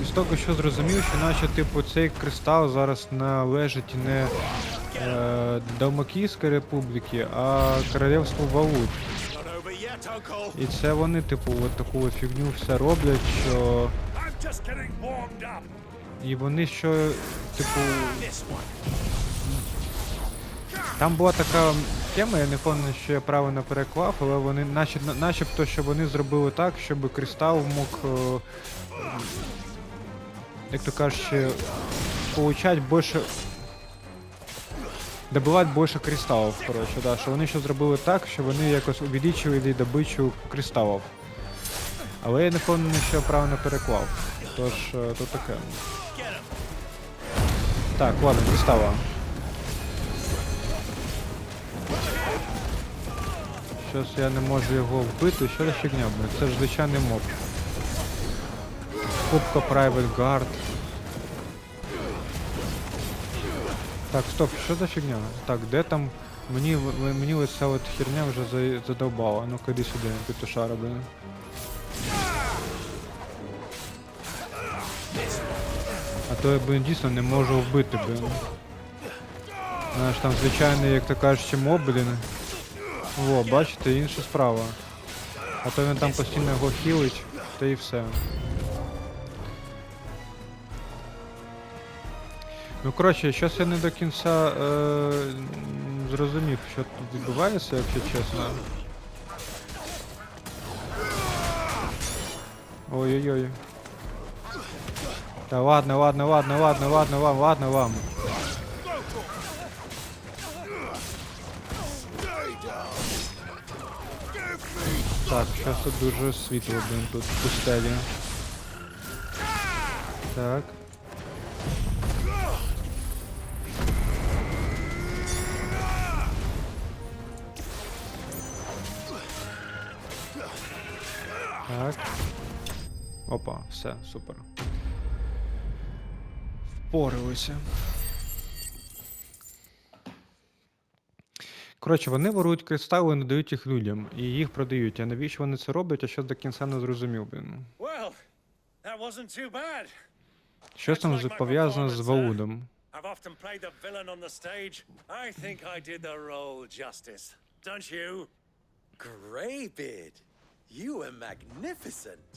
із того, що зрозумів, що наче, типу, цей кристал зараз належить не Далмакійській республіки, а Королівству Валоед. І це вони, типу, от таку фігню все роблять, що... І вони що, типу... Там була така тема, я не пам'ятаю, що я правильно переклав, але вони начебто, що вони зробили так, щоб кристал мог, як то кажуть, получати більше... Добивати більше кристалів, коротше, да, що вони ще зробили так, що вони якось увеличили добичу кристалів. Але я не пам'ятаю, що я правильно переклав. Тож, то таке. Так, ладно, кристала. Щось я не можу його вбити, що за фігня, блин? Це ж звичайний моб. Купка Private Guard. Так, стоп, що за фігня? Так, де там? Мені ось ця от херня вже задовбала. Ну-ка, іди сюди, петушара, блин. А то я, блин, дійсно не можу вбити, блин. Знаєш, там звичайний, як то кажучи, моб, блин. Во, бачите, інша справа. А то він там постійно його хілить, та і все. Ну, коротше, щось я не до кінця зрозумів, що тут відбувається, якщо чесно. Ой-ой-ой. Та ладно вам. Так, зараз тут дуже світло, блин, тут в пустелі. Так. Так. Опа, все, супер. Впоралися. Коротше, вони ворують кристали і не дають їх людям, і їх продають. А навіщо вони це роблять, я ще до кінця не зрозумів, блін. Well, that wasn't too bad. Щось там пов'язано з Валудом. I've often played the villain on the stage. I think I did the role justice. Don't you? Greybeard, you were magnificent.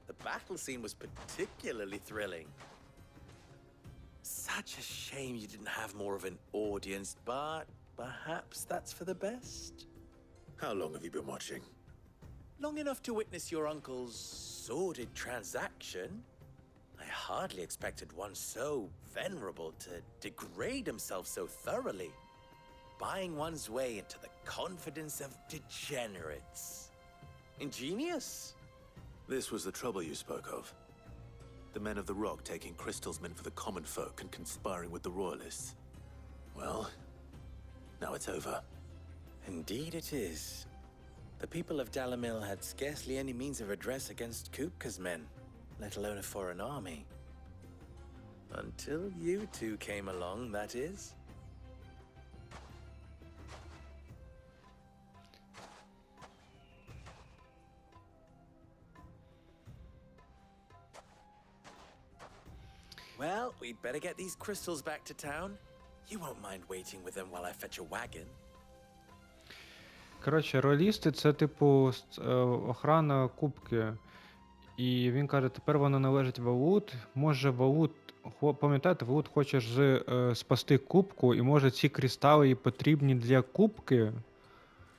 The battle scene was particularly thrilling. Such a shame you didn't have more of an audience, but perhaps that's for the best. How long have you been watching? Long enough to witness your uncle's sordid transaction. I hardly expected one so venerable to degrade himself so thoroughly, buying one's way into the confidence of degenerates. Ingenious. This was the trouble you spoke of. The men of the Rock taking crystals meant for the common folk and conspiring with the royalists. Well, now it's over. Indeed it is. The people of Dalamil had scarcely any means of redress against Kupka's men, let alone a foreign army. Until you two came along, that is. Well, we'd better get these crystals back to town. You won't mind waiting with them while I fetch a wagon. Коротше, роялісти — це, типу, охрана Купки. І він каже, тепер вона належить Валуд. Може, Валуд, пам'ятаєте, Валуд хоче ж спасти Купку, і може ці кристали і потрібні для Купки,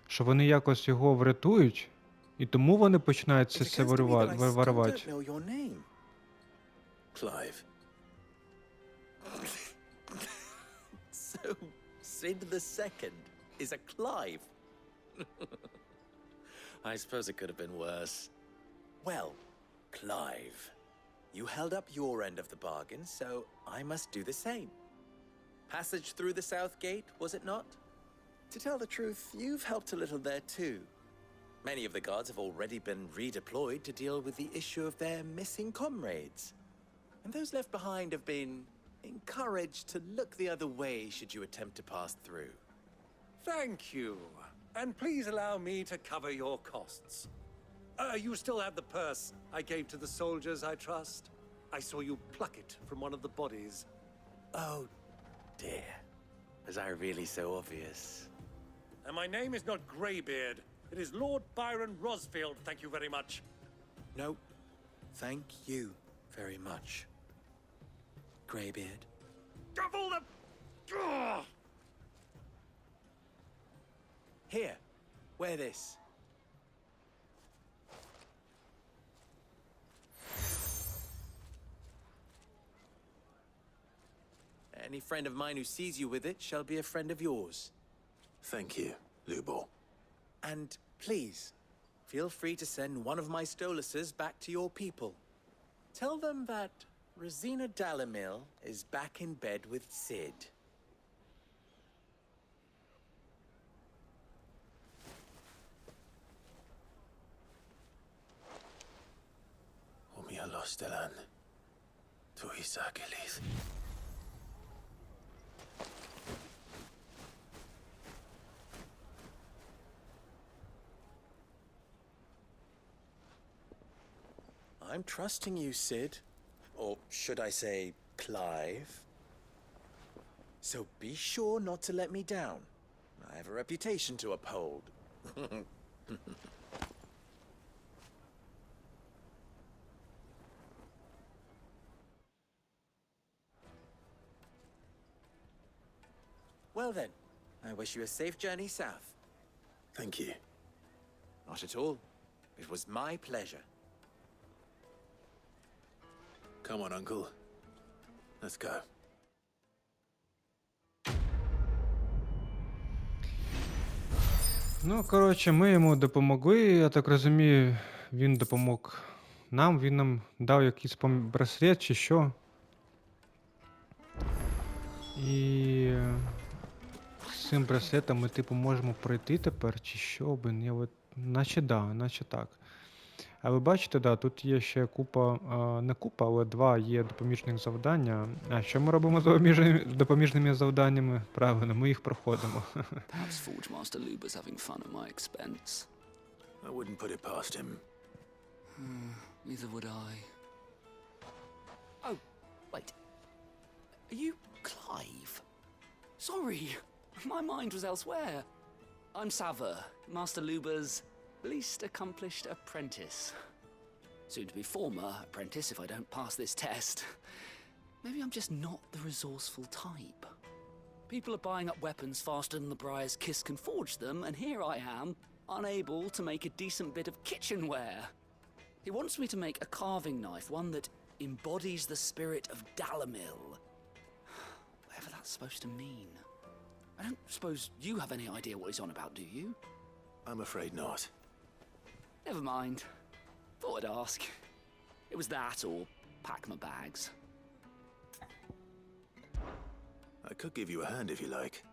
що вони якось його врятують, і тому вони починають це варварувати. Clive. So, Sid the Second is a Clive. I suppose it could have been worse. Well, Clive, you held up your end of the bargain, so I must do the same. Passage through the south gate, was it not? To tell the truth, you've helped a little there too. Many of the guards have already been redeployed to deal with the issue of their missing comrades. And those left behind have been encouraged to look the other way should you attempt to pass through. Thank you. And please allow me to cover your costs. You still have the purse I gave to the soldiers, I trust? I saw you pluck it from one of the bodies. Oh, dear. Was I really so obvious? And my name is not Greybeard. It is Lord Byron Rosfield, thank you very much. No, thank you very much. Greybeard. Of all the... Ugh! Here, wear this. Any friend of mine who sees you with it shall be a friend of yours. Thank you, Lubor. And please, feel free to send one of my Stoluses back to your people. Tell them that Rosina Dalamil is back in bed with Sid. Omia Lostelan. Tuisa Gelith. I'm trusting you, Sid. Or should I say, Clive? So be sure not to let me down. I have a reputation to uphold. Well then, I wish you a safe journey south. Thank you. Not at all. It was my pleasure. Come on, Uncle. Let's go. Ну, коротше, ми йому допомогли, я так розумію, він допомог нам, він нам дав якийсь браслет чи що. І з цим браслетом ми, типу, можемо пройти тепер, чи що, блин, я от, наче так. А ви бачите, да, тут є ще купа, не купа, але 2 є допоміжних завдання. А що ми робимо з допоміжними завданнями? Правильно, ми їх проходимо. Perhaps Forge Master Luber's having fun at my expense. I wouldn't put it past him. Neither would I. Oh, Wait. Are you Clive? Sorry, my mind was elsewhere. I'm Sava, Master Luba's least accomplished apprentice. Soon to be former apprentice if I don't pass this test. Maybe I'm just not the resourceful type. People are buying up weapons faster than the Briar's Kiss can forge them, and here I am, unable to make a decent bit of kitchenware. He wants me to make a carving knife, one that embodies the spirit of Dalamil. Whatever that's supposed to mean. I don't suppose you have any idea what he's on about, do you? I'm afraid not. Never mind. Thought I'd ask. It was that or pack my bags. I could give you a hand if you like.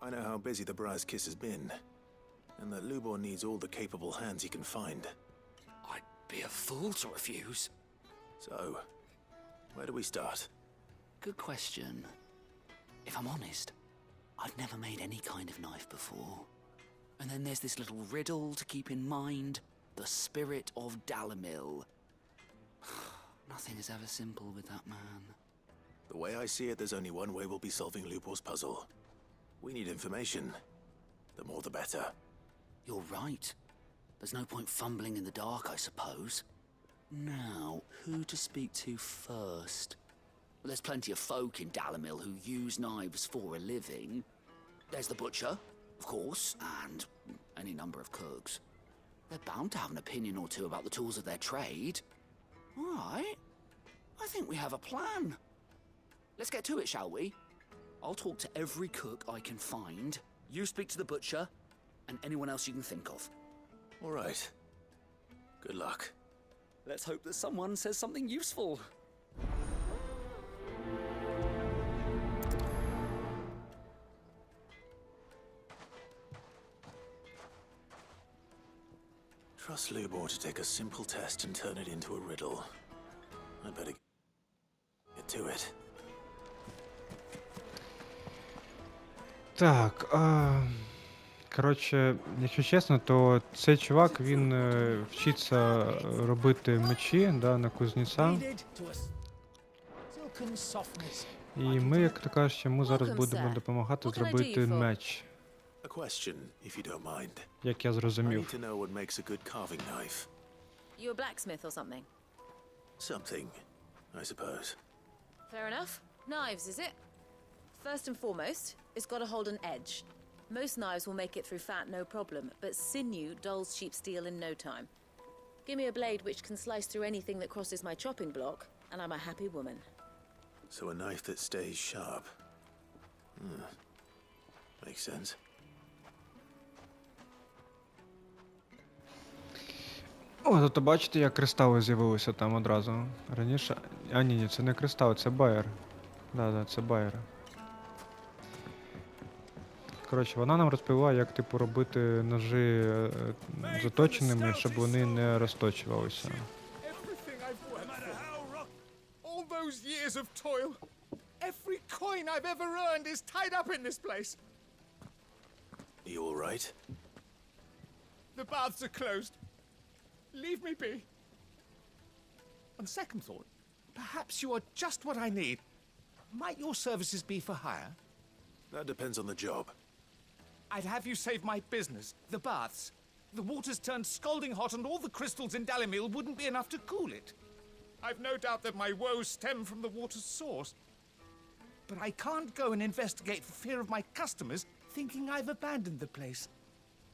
I know how busy the Briar's Kiss has been, and that Lubor needs all the capable hands he can find. I'd be a fool to refuse. So, where do we start? Good question. If I'm honest, I've never made any kind of knife before. And then there's this little riddle to keep in mind. The spirit of Dalamil. Nothing is ever simple with that man. The way I see it, there's only one way we'll be solving Lubor's puzzle. We need information. The more the better. You're right. There's no point fumbling in the dark, I suppose. Now, who to speak to first? Well, there's plenty of folk in Dalamil who use knives for a living. There's the butcher, of course, and any number of cooks. They're bound to have an opinion or two about the tools of their trade. All right. I think we have a plan. Let's get to it, shall we? I'll talk to every cook I can find. You speak to the butcher, and anyone else you can think of. All right. Good luck. Let's hope that someone says something useful. Trust Lubor to take a simple test and turn it into a riddle. I'd better get to it. Так, коротше, якщо чесно, то цей чувак, він вчиться робити мечі, да, на кузнеця. І ми, як то кажуть, йому зараз будемо допомагати зробити меч. A question, if you don't mind. Як я I need зрозумів. to know what makes a good carving knife. You a blacksmith or something? Something, I suppose. Fair enough. Knives, is it? First and foremost, it's got to hold an edge. Most knives will make it through fat no problem, but sinew dulls cheap steel in no time. Give me a blade which can slice through anything that crosses my chopping block, and I'm a happy woman. So a knife that stays sharp. Makes sense. О, тут бачите, як кристали з'явилися там одразу. Раніше. А ні, це не кристал, це байер. Да, це байер. Коротше, вона нам розповіла, як типу робити ножі заточеними, щоб вони не розточувалися. All those years of toil, every coin I've ever earned is tied up in this place. You all right? The baths are closed. Leave me be. On second thought, perhaps you are just what I need. Might your services be for hire? That depends on the job. I'd have you save my business, the baths. The water's turned scalding hot and all the crystals in Dalamil wouldn't be enough to cool it. I've no doubt that my woes stem from the water's source. But I can't go and investigate for fear of my customers thinking I've abandoned the place.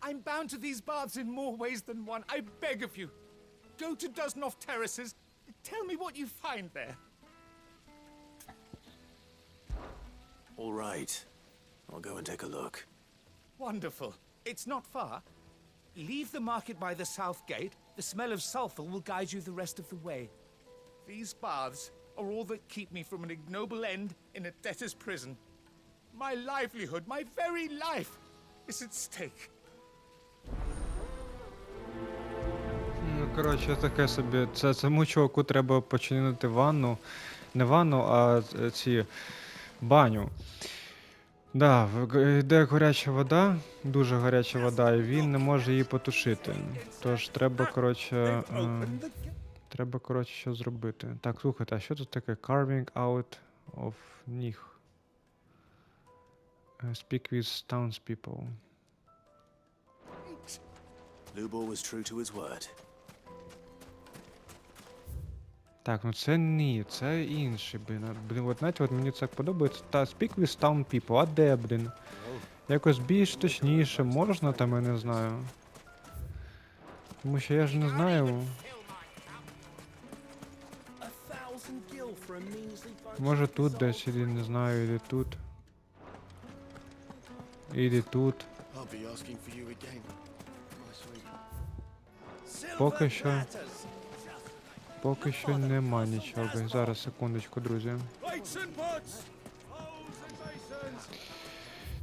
I'm bound to these baths in more ways than one. I beg of you. Go to Dusnoff Terraces. Tell me what you find there. All right. I'll go and take a look. Wonderful. It's not far. Leave the market by the south gate. The smell of sulfur will guide you the rest of the way. These baths are all that keep me from an ignoble end in a debtor's prison. My livelihood, my very life, is at stake. Ну, коротше, таке собі. Цьому чуваку треба починити ванну. Не ванну, а баню. Да, йде гаряча вода, дуже гаряча вода, і він не може її потушити. Тож треба, коротше, Треба, коротше, що зробити. Так, слухайте, а що тут таке? Carving out of ніг. Speak with townspeople. Lubor was true to his word. Так, ну це ні, це інший, блін. Блін, от знаєте, от мені це подобається. Та speak with town people, а де, блін? Якось більш точніше, можна там, я не знаю. Тому що я ж не знаю. Може тут десь, іди, не знаю, іди тут. Іди тут. Поки що нема нічого. Зараз, секундочку, друзі.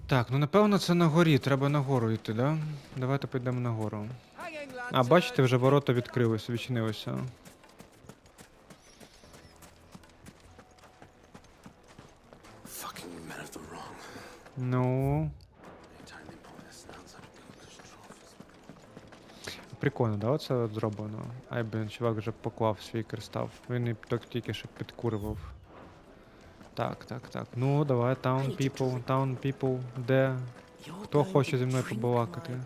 Так, ну напевно це на горі. Треба нагору йти, да? Давайте підемо нагору. А, бачите, вже ворота відкрилися, відчинилися. Ну. Прикольно, да, оце от зроблено? Ай, блін, чувак вже поклав свій кристал. Він і тільки що підкурював. Так. Ну, давай, town people, де? Хто хоче зі мною побалакати?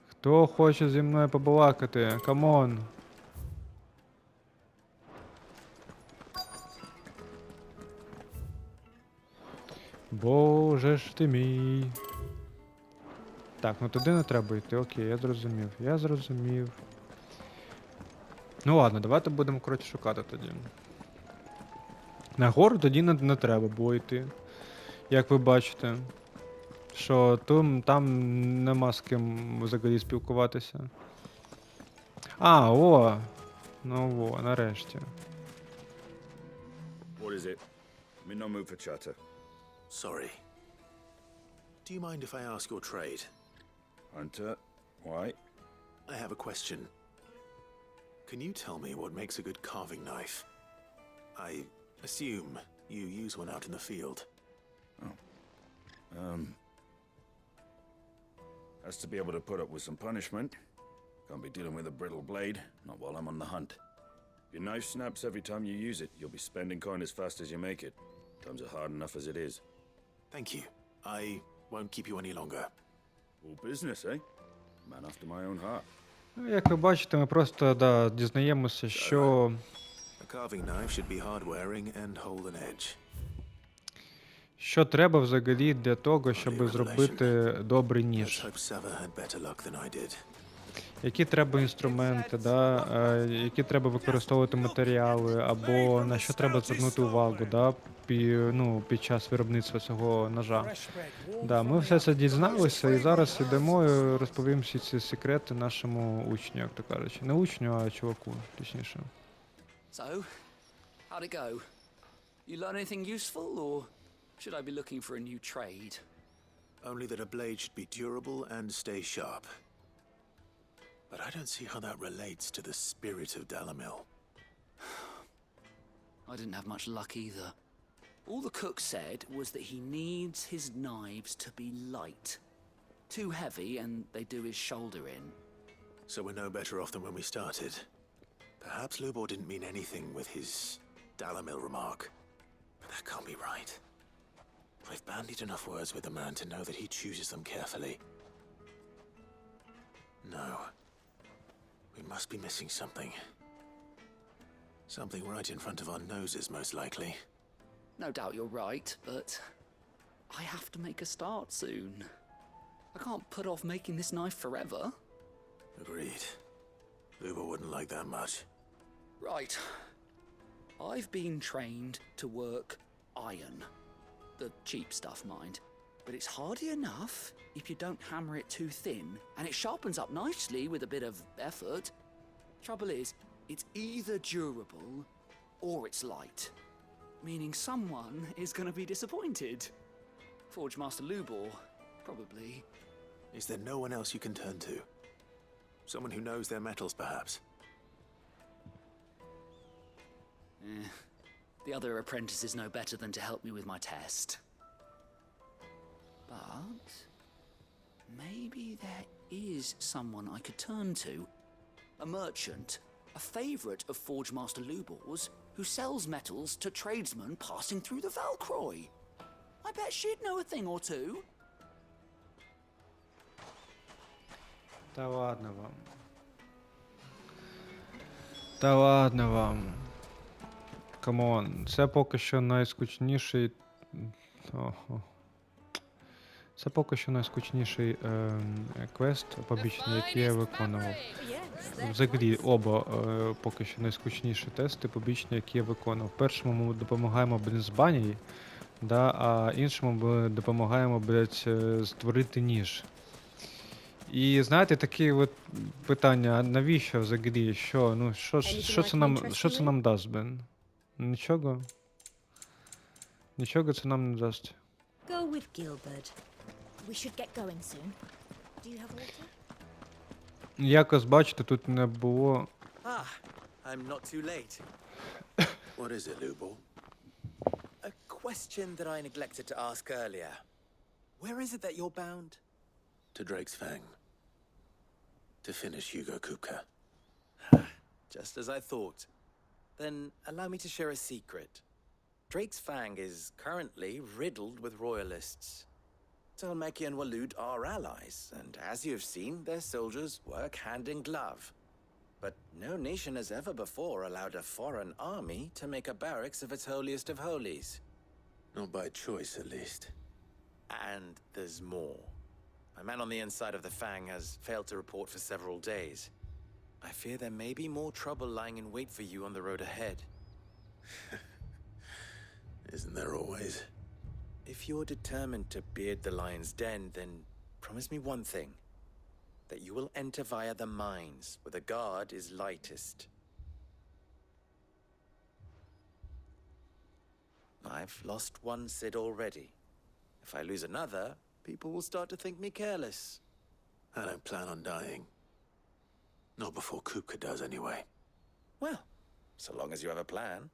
Хто хоче зі мною побалакати? Камон! Боже ж ти мій. Так, ну туди не треба йти, окей, я зрозумів. Ну ладно, давайте будемо, коротше, шукати тоді. Нагору тоді не треба було йти. Як ви бачите. Що там нема з ким взагалі спілкуватися. А, о! Ну о, нарешті. What is it? I'm in no mood for chatter. Sorry. Do you mind if I ask your trade? Hunter, why? I have a question. Can you tell me what makes a good carving knife? I assume you use one out in the field. Has to be able to put up with some punishment. Can't be dealing with a brittle blade, not while I'm on the hunt. If your knife snaps every time you use it, you'll be spending coin as fast as you make it. Times are hard enough as it is. Thank you. I won't keep you any longer. All business, eh? Man after my own heart. Як ви бачите, ми просто, дізнаємося, що... A carving knife should be hard-wearing and hold an edge. Що треба взагалі для того, щоб зробити добрий ніж? Які треба інструменти, які треба використовувати матеріали, або на що треба звернути увагу, під час виробництва цього ножа. Ми все це дізналися і зараз йдемо і розповім всі ці секрети нашому учню, як то кажучи. Не учню, а чуваку, точніше. So, how'd it go? You learn anything useful, or should I be looking for a new trade? Only that a blade should be durable and stay sharp. But I don't see how that relates to the spirit of Dalamil. I didn't have much luck either. All the cook said was that he needs his knives to be light. Too heavy and they do his shoulder in. So we're no better off than when we started. Perhaps Lubor didn't mean anything with his Dalamil remark. But that can't be right. I've bandied enough words with the man to know that he chooses them carefully. No. We must be missing something. Something right in front of our noses, most likely. No doubt you're right, but I have to make a start soon. I can't put off making this knife forever. Agreed. Lubor wouldn't like that much. Right. I've been trained to work iron. The cheap stuff, mind. But it's hardy enough if you don't hammer it too thin, and it sharpens up nicely with a bit of effort. Trouble is, it's either durable or it's light. Meaning someone is going to be disappointed. Forge Master Lubor, probably. Is there no one else you can turn to? Someone who knows their metals, perhaps? The other apprentices know better than to help me with my test. But maybe there is someone I could turn to. A merchant a favourite of Forge Master Lubor's, who sells metals to tradesmen passing through the Valcroy. I bet she'd know a thing or two. Та ладно вам. Та ладно вам. Камон, це поки що найскучніший. Це поки що найскучніший квест побічний, який я виконував. Взагалі, оба поки що найскучніші тести побічні, які я виконував. В першому ми допомагаємо, блін, з бані, да, а іншому ми допомагаємо, блядь, створити ніж. І знаєте, такі от питання, а навіщо взагалі, що, ну, що це нам дасть, блін? Нічого? Нічого це нам не дасть. Go with Gilbert. We should get going soon. Do you have water? Якось, бачите, тут не було. Ah, I'm not too late. What is it, Lubor? A question that I neglected to ask earlier. Where is it that you're bound? To Drake's Fang. To finish Hugo Kupka. Just as I thought. Then allow me to share a secret. Drake's Fang is currently riddled with royalists. Talmeki and Waloed are allies, and as you've seen, their soldiers work hand in glove. But no nation has ever before allowed a foreign army to make a barracks of its holiest of holies. Not by choice, at least. And there's more. A man on the inside of the Fang has failed to report for several days. I fear there may be more trouble lying in wait for you on the road ahead. Isn't there always? If you're determined to beard the lion's den, then promise me one thing. That you will enter via the mines, where the guard is lightest. I've lost one Cid already. If I lose another, people will start to think me careless. I don't plan on dying. Not before Kupka does, anyway. Well, so long as you have a plan.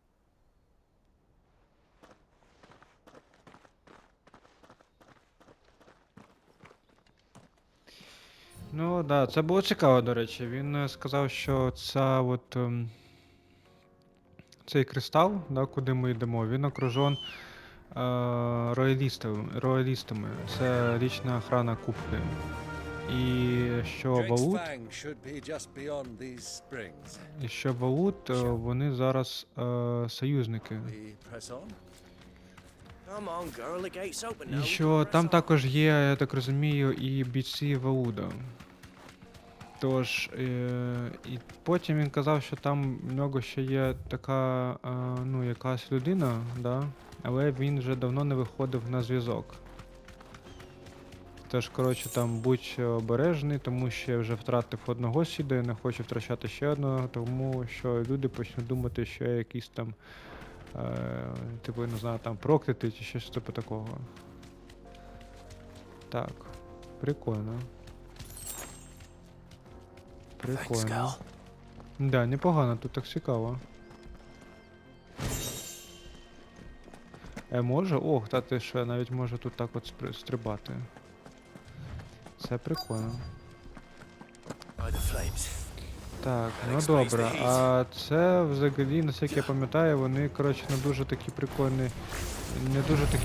Ну, да, це було цікаво, до речі. Він сказав, що цей кристал, да, куди ми йдемо, він окружен роялістами. Це лічна охрана Купки. І що Валут, вони зараз союзники. І що там також є, я так розумію, і бійці Валуда. Тож, і потім він казав, що там в нього ще є така, ну, якась людина, да? Але він вже давно не виходив на зв'язок. Тож, коротше, там будь обережний, тому що я вже втратив одного сіда, я не хочу втрачати ще одного, тому що люди почнуть думати, що я якийсь там, типу, не знаю, там проклятий чи щось типу такого. Так, прикольно. Прикольно. Да, непогано, тут так цікаво. Може? Ох, та ти що, я навіть можу тут так от стрибати. Це прикольно. Так, ну добре, а це взагалі, наскільки я пам'ятаю, вони, коротше, не дуже такі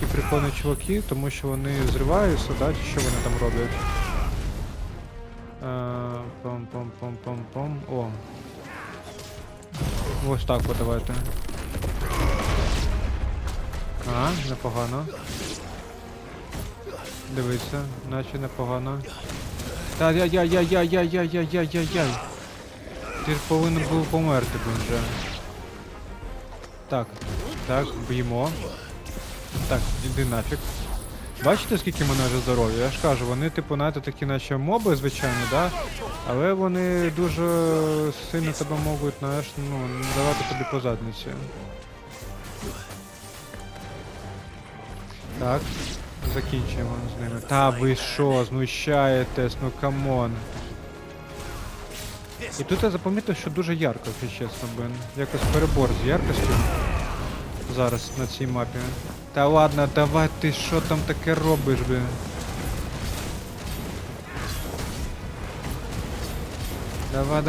прикольні чуваки, тому що вони зриваються, да, чи що вони там роблять? Пом-пом-пом-пом-пом. О. Ось так от давайте. Непогано. Дивіться, наче непогано. Та яй-яй-яй-яй-яй-яй-яй-яй-яй. Ти ж повинен був померти, блін, вже. Так, б'ємо. Так, іди нафіг. Бачите, скільки в мене вже здоров'я? Я ж кажу, вони, типу, знаєте, такі наче моби, звичайно, да? Але вони дуже сильно тебе можуть, знаєш, ну, давати тобі по задниці. Так, закінчуємо з ними. Та ви що, знущаєтесь, ну камон. І тут я запомітив, що дуже ярко, якщо чесно, блин. Якось перебор з яркостю зараз на цій мапі. Та ладно, давай, ти що там таке робиш, блин? Давай.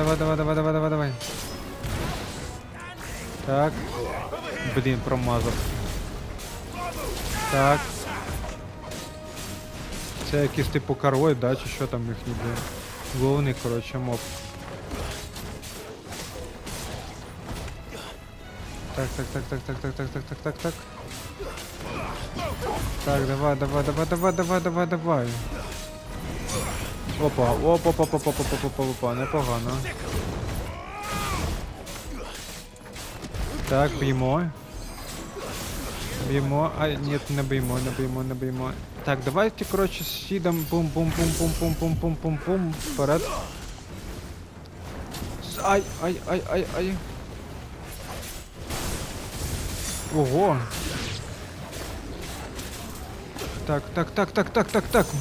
Так. Блін, промазав. Так. Це якийсь типу король, да, чи що там їхній, блін. Головний, коротше, моб. Так. Так, давай. Опа, непогано. Так, б'ємо. Ай, ні, не б'ємо. Так, давайте, коротше, сідам. Бум. Вперед. Ай. Ого. Так,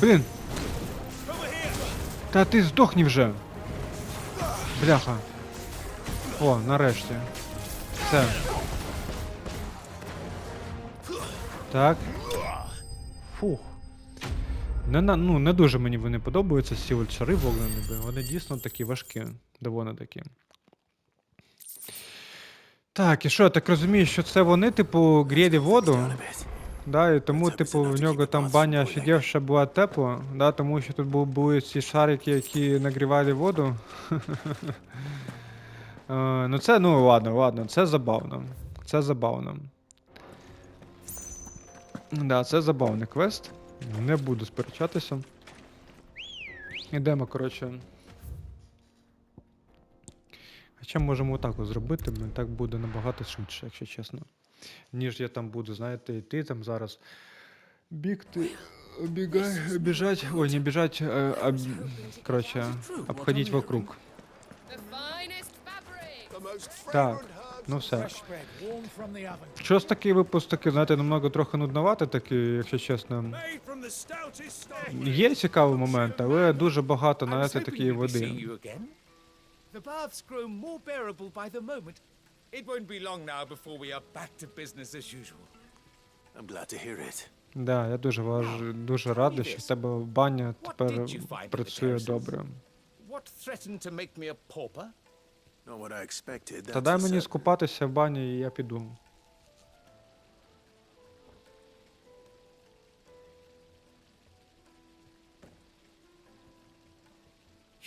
блін. Та ти здохні вже. Бляха. О, нарешті. Все. Так. Фух. Не дуже мені вони подобаються, ці от шари вогнені, вони дійсно такі важкі. Доволі такі. Так, і що, я так розумію, що це вони, типу, гріли воду? Да, і тому, типу, в нього там баня ще була тепла, да, тому що тут були ці шарики, які нагрівали воду. Ладно, це забавно. Да, це забавний квест. Не буду сперечатися. Ідемо, коротше. Хоча можемо отак ось зробити, так буде набагато швидше, якщо чесно. Ніж я там буду, знаєте, йти там зараз. Біжать. Ой, не біжать, коротше, обходіть вокруг. Так, ну все. Щось такий випуск, такий, знаєте, намного трохи нудновато такий, якщо чесно. Є цікавий момент, але дуже багато, знаєте, такої води. The baths grow more bearable by the moment. It won't be long now before we are back to business as usual. I'm glad to hear it. Да, я дуже радий, що в тебе баня тепер працює добре. What threatened to make me a pauper? Not what I expected. Та дай мені скупатися в бані, і я піду.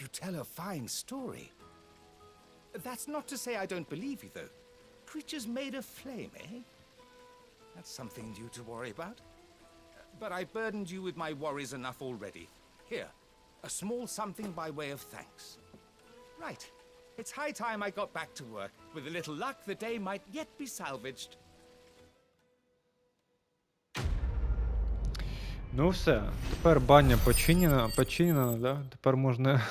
You tell a fine story. That's not to say I don't believe you, though. Creatures made of flame, eh? That's something new to worry about. But I burdened you with my worries enough already. Here, a small something by way of thanks. Right. It's high time I got back to work. With a little luck, the day might yet be salvaged. Ну все, тепер баня починена, да? Тепер можна...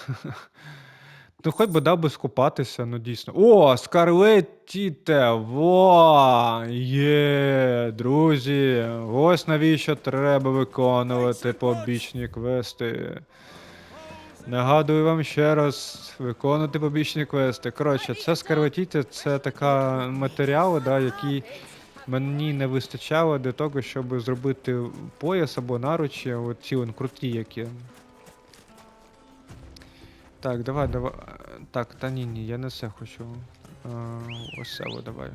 Ну хоч би дав би скупатися, ну дійсно. О, Скарлеттіте! Во! Є, друзі! Ось навіщо треба виконувати побічні квести. Нагадую вам ще раз, виконувати побічні квести. Коротше, це Скарлеттіте, це така матеріал, да, який мені не вистачало для того, щоб зробити пояс або наручі, оці вон круті які. Так, давай. Так, та ні, я не все хочу. Ось це, давай.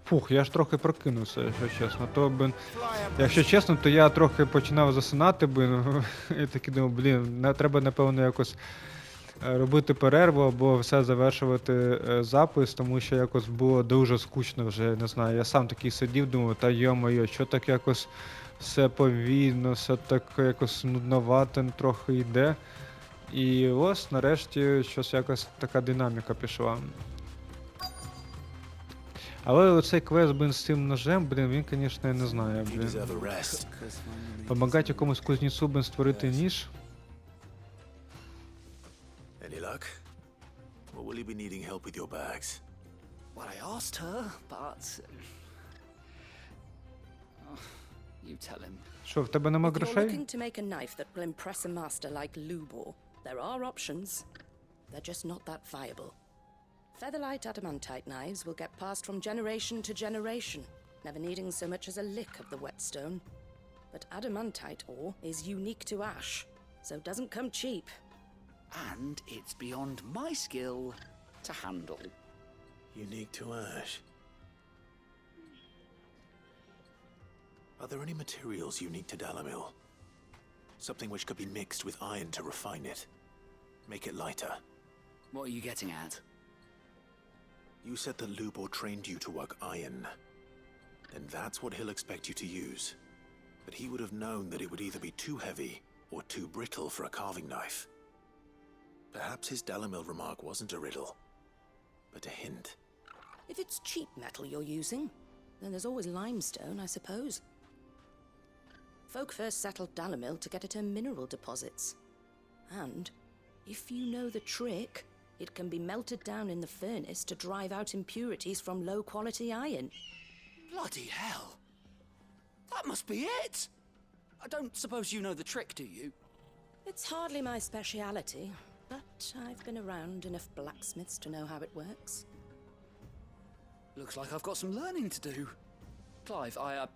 Фух, я ж трохи прокинувся, якщо чесно. Якщо чесно, то я трохи починав засинати, і такий думав, треба, напевно, якось робити перерву або все завершувати запис, тому що якось було дуже скучно вже, не знаю. Я сам такий сидів, думав, та йо-моє, що так якось все повільно, все так якось нудновато трохи йде. І ось, нарешті, щось якось така динаміка пішла. Але оцей квест, з цим ножем, він, звісно, я не знаю, Помагати якомусь кузнецу, створити ніж. Any luck? Or will you be needing help with your bags? Well, I asked her, but... you tell him. Що, в тебе нема If you're грошей? looking to make a knife that will impress a master like Lubor, there are options. They're just not that viable. Featherlight adamantite knives will get passed from generation to generation, never needing so much as a lick of the whetstone. But adamantite ore is unique to ash, so it doesn't come cheap. And it's beyond my skill to handle. Unique to ash. Are there any materials unique to Dalamil? Something which could be mixed with iron to refine it. Make it lighter. What are you getting at? You said that Lubor trained you to work iron. Then that's what he'll expect you to use. But he would have known that it would either be too heavy or too brittle for a carving knife. Perhaps his Dalamil remark wasn't a riddle, but a hint. If it's cheap metal you're using, then there's always limestone, I suppose. Folk first settled Dalamil to get at her mineral deposits. And, if you know the trick, it can be melted down in the furnace to drive out impurities from low-quality iron. Bloody hell! That must be it! I don't suppose you know the trick, do you? It's hardly my speciality, but I've been around enough blacksmiths to know how it works. Looks like I've got some learning to do. Clive, I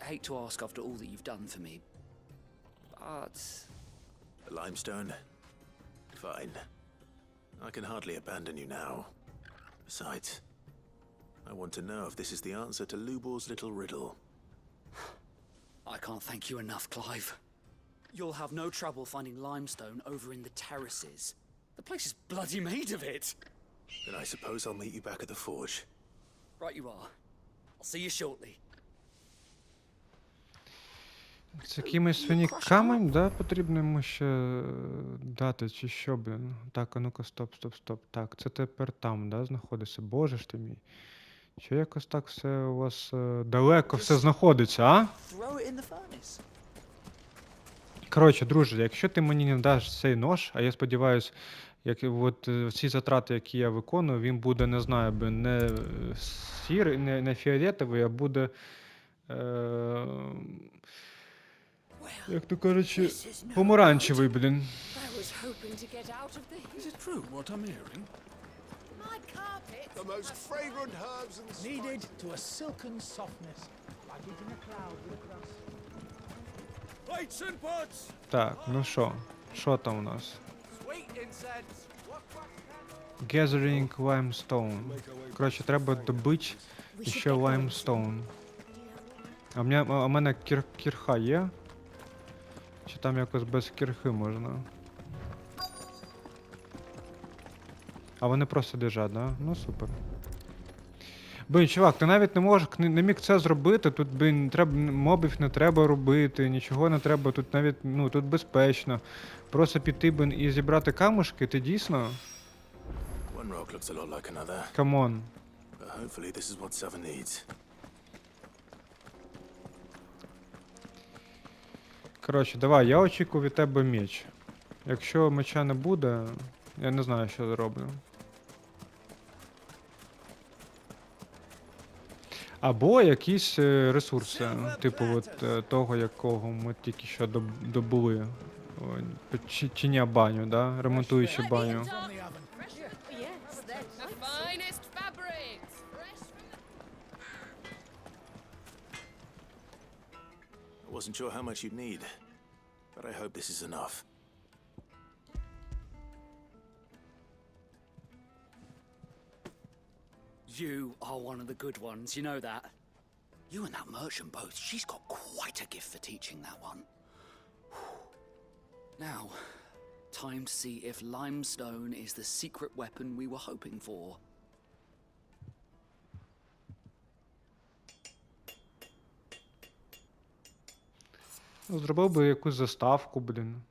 hate to ask after all that you've done for me, but... Limestone? Fine. I can hardly abandon you now. Besides, I want to know if this is the answer to Lubor's little riddle. I can't thank you enough, Clive. You'll have no trouble finding limestone over in the terraces. The place is bloody made of it. Then I suppose I'll meet you back at the forge. Right you are. I'll see you shortly. Це якимось свині камень, да, потрібно йому ще дати, чи що, блін? Так, а ну-ка, стоп. Так, це тепер там, да, знаходиться? Боже ж ти мій. Що якось так все у вас далеко все знаходиться, а? Коротше, друже, якщо ти мені не даш цей нож, а я сподіваюсь, як от ці затрати, які я виконую, він буде, не знаю, не сірий, не фіолетовий, а буде, як то кажучи, помаранчевий, блін. Is it true what I'm hearing? My carpet. The most fragrant herbs and spices. Needed to a silken softness, like it in a cloud with a crust. Plates and pots! Так, ну що там у нас? Sweet incense! Gathering limestone. Коротше, треба добити ще limestone. А у мене кірха є? Чи там якось без кірхи можна? А вони просто лежать, да? Ну супер. Блін, чувак, ти навіть не міг це зробити, тут, блін, мобів не треба робити, нічого не треба, тут навіть, ну, тут безпечно. Просто піти, блін, і зібрати камушки, ти дійсно? Камон. Коротше, давай, я очікую від тебе меч. Якщо меча не буде, я не знаю, що зроблю. Або якісь ресурси, типу от того, якого ми тільки що добули. Чиня баню, да? Ремонтуючи баню. I wasn't sure how much you'd need, but I hope this is enough. You are one of the good ones, you know that. You and that merchant both, she's got quite a gift for teaching that one. Now, time to see if limestone is the secret weapon we were hoping for. Зробив би якусь заставку, блін.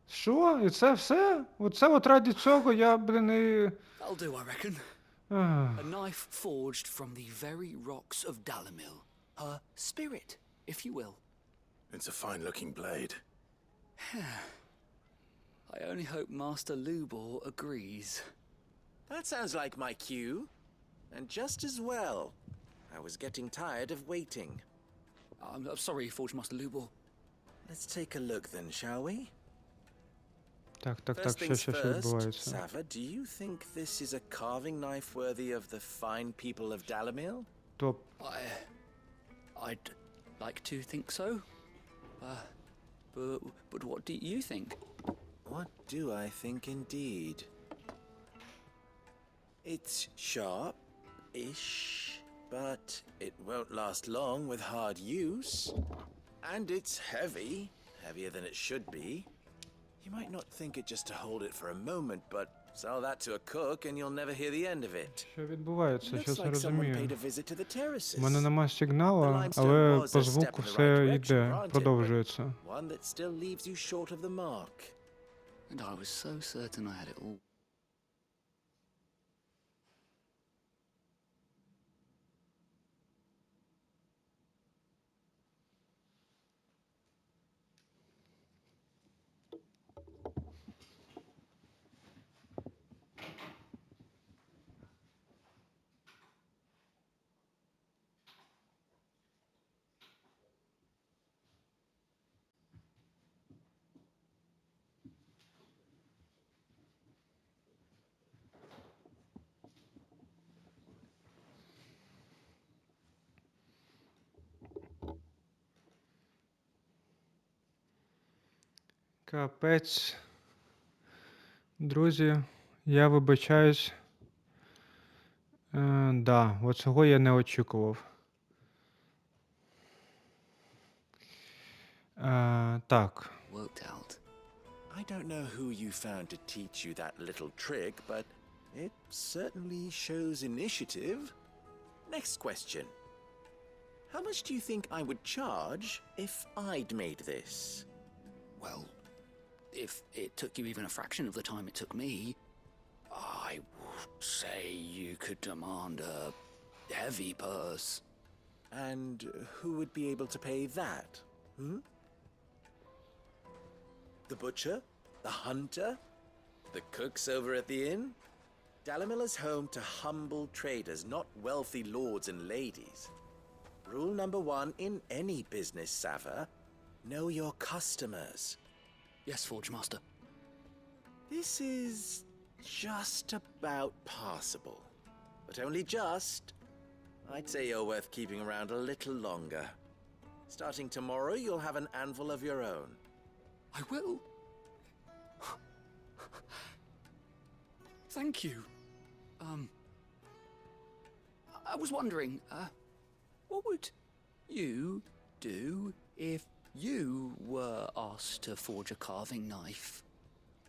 Що? І це все? Оце от раді цього я, блін, і... That'll do, I reckon. A knife forged from the very rocks of Dalamil. Her spirit, if you will. It's a fine-looking blade. I only hope Master Lubor agrees. That sounds like my cue. And just as well. I was getting tired of waiting. I'm sorry, Forge Master Lubor. Let's take a look then, shall we? Так, First things що first, відбувається? Sava, do you think this is a carving knife worthy of the fine people of Dalamil? Топ. I'd like to think so. But what do you think? What do I think indeed? It's sharp-ish, but it won't last long with hard use. And it's heavy, heavier than it should be. You might not think it just to hold it for a moment, but sell that to a cook and you'll never hear the end of it. Що відбувається? Щось не Looks like someone розумію. paid a visit to the terraces. У мене нема сигналу, The limestone але was по a звуку step in the все right direction, йде, granted, продовжується. but one that still leaves you short of the mark. And I was so certain I had it all. Капець. Друзі, я вибачаюсь. Да, оцього я не очікував. Так. Worked out. I don't know who you found to teach you that little trick, but it certainly shows initiative. Next question. How much do you think I would charge if I'd made this? Well, if it took you even a fraction of the time it took me, I would say you could demand a heavy purse. And who would be able to pay that? Hmm? The butcher? The hunter? The cooks over at the inn? Dalimil is home to humble traders, not wealthy lords and ladies. Rule number 1 in any business, Sava: know your customers. Yes, Forge Master. This is just about passable. But only just. I'd say you're worth keeping around a little longer. Starting tomorrow, you'll have an anvil of your own. I will. Thank you. I was wondering, what would you do if you were asked to forge a carving knife?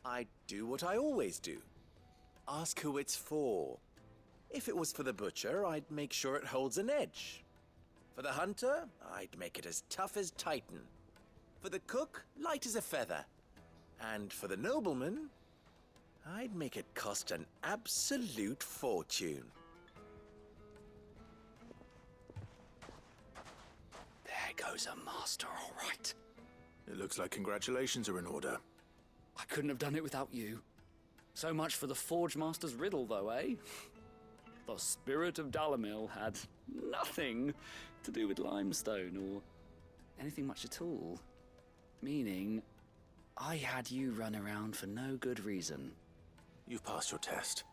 I'd do what I always do. Ask who it's for. If it was for the butcher, I'd make sure it holds an edge. For the hunter, I'd make it as tough as Titan. For the cook, light as a feather. And for the nobleman, I'd make it cost an absolute fortune. There goes a master, all right. It looks like congratulations are in order. I couldn't have done it without you. So much for the Forge Master's riddle, though, eh? The spirit of Dalimil had nothing to do with limestone or anything much at all. Meaning, I had you run around for no good reason. You've passed your test.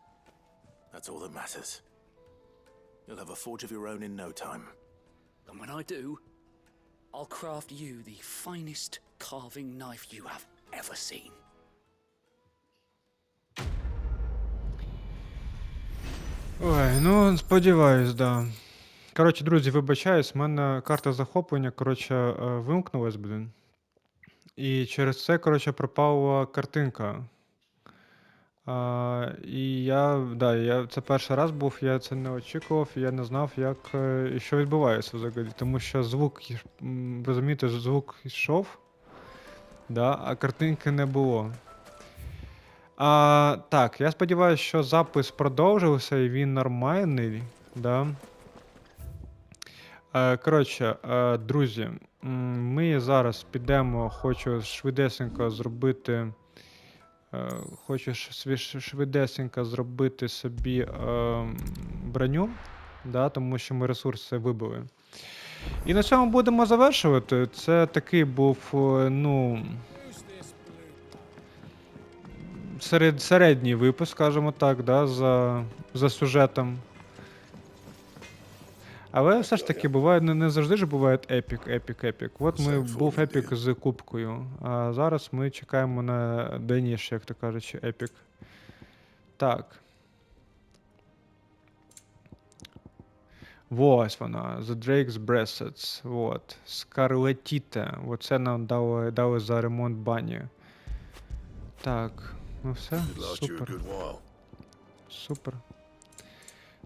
That's all that matters. You'll have a forge of your own in no time. And when I do, I'll craft you the finest carving knife you have ever seen. Ой, ну, сподіваюсь, да. Коротше, друзі, вибачаюсь, в мене карта захоплення, коротше, вимкнулась, блін. І через це, коротше, пропала картинка. І це перший раз був, я це не очікував, я не знав, як і що відбувається взагалі. Тому що звук, розумієте, звук йшов, да, а картинки не було. Так, я сподіваюся, що запис продовжився і він нормальний, да. Коротше, друзі, ми зараз підемо, хочу швидесенько зробити собі броню, да, тому що ми ресурси вибили. І на цьому будемо завершувати. Це такий був, ну, середній випуск, скажімо так, да, за сюжетом. Але все ж таки буває, не завжди ж буває епік. От був епік з Купкою, а зараз ми чекаємо на дальніше, як то кажучи, епік. Так. Ось вона. The Drake's Bracelets. Вот. Скарлетіте. Оце нам дали за ремонт бані. Так. Ну все. Супер. Супер.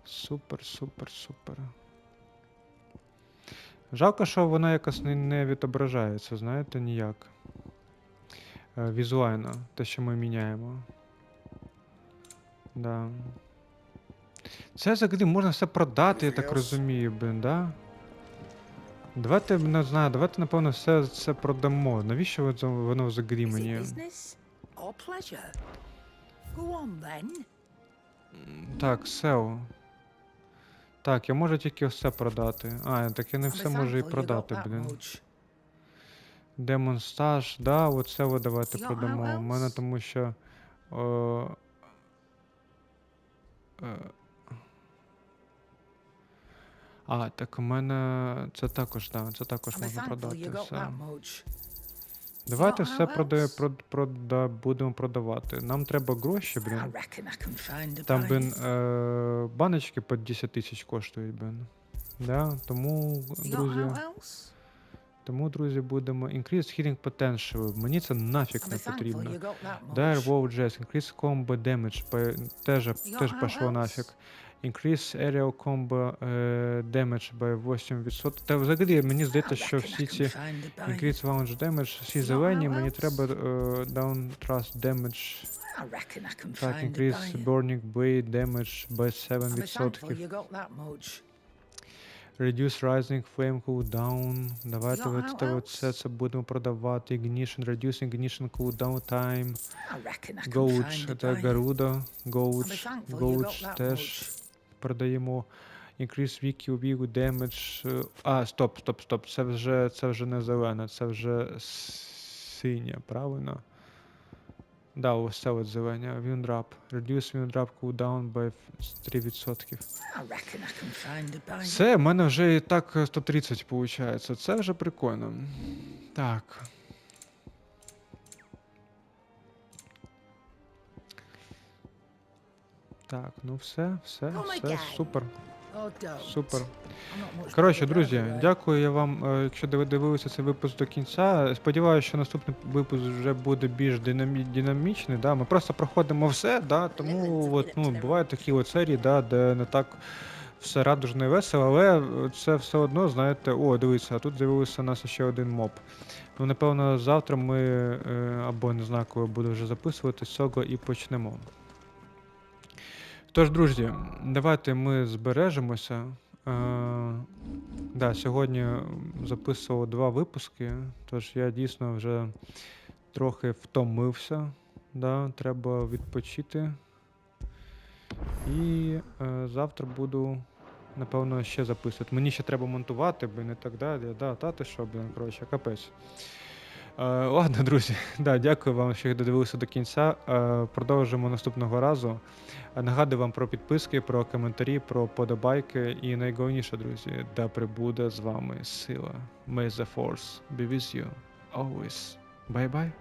Супер, супер, супер. Жалко, що вона якось не відображається, знаєте, ніяк. Візуально, те, що ми міняємо. Да. Це взагалі можна все продати, я так розумію, блін, да? Давайте, не знаю, давайте, напевно, все це продамо. Навіщо воно взагалі мені? Так, сел. Так, я можу тільки все продати. А, так я не все можу і продати, блін. Демон стаж, да, оце от давайте продамо. У мене тому що... А, так у мене це також, да, це також можна продати. Все. Давайте все будемо продавати. Нам треба гроші, блін. Там, блін, баночки по 10 тисяч коштують, блін. Да, тому, друзі, будемо... Increase healing potential. Мені це нафіг не потрібно. Dire Wow Jazz. Increase combo damage. Теж пошло нафіг. Increase aerial combo damage by 8%. Та взагалі, мені здається, що всі ці increase launch damage, всі зелені, мені треба down thrust damage. Так, increase burning blade damage by 7%. Reduce rising flame cooldown. Давайте це будемо продавати. Ignition, reduce ignition cooldown time. Gouge, це Garuda. Gouge теж продаємо. Increase weak damage. А, стоп. Це вже не зелене, це вже синє, правильно? Да, ось це от зелення. Windwrap. Reduce windwrap cooldown by 3%. Це, в мене вже і так 130 виходить. Це вже прикольно. Так. Так, ну все, супер. Супер. Коротше, друзі, дякую я вам, якщо ви дивилися цей випуск до кінця. Сподіваюся, що наступний випуск вже буде більш динамічний. Да? Ми просто проходимо все, да? Тому от, ну, бувають такі от серії, да, де не так все радужно і весело, але це все одно, знаєте, о, дивіться, а тут з'явився у нас ще один моб. Ну, напевно, завтра ми, або не знаю, коли буду вже записувати, з цього і почнемо. Тож, друзі, давайте ми збережемося. Да, сьогодні записував 2 випуски, тож я дійсно вже трохи втомився. Да, треба відпочити. І завтра буду, напевно, ще записувати. Мені ще треба монтувати, блін, і так далі. Да, та ти що, блін, коротше, капець. Ладно, друзі, да, дякую вам, що додивилися до кінця. Продовжимо наступного разу. Нагадую вам про підписки, про коментарі, про подобайки. І найголовніше, друзі, да прибуде з вами сила. May the force be with you always. Bye-bye.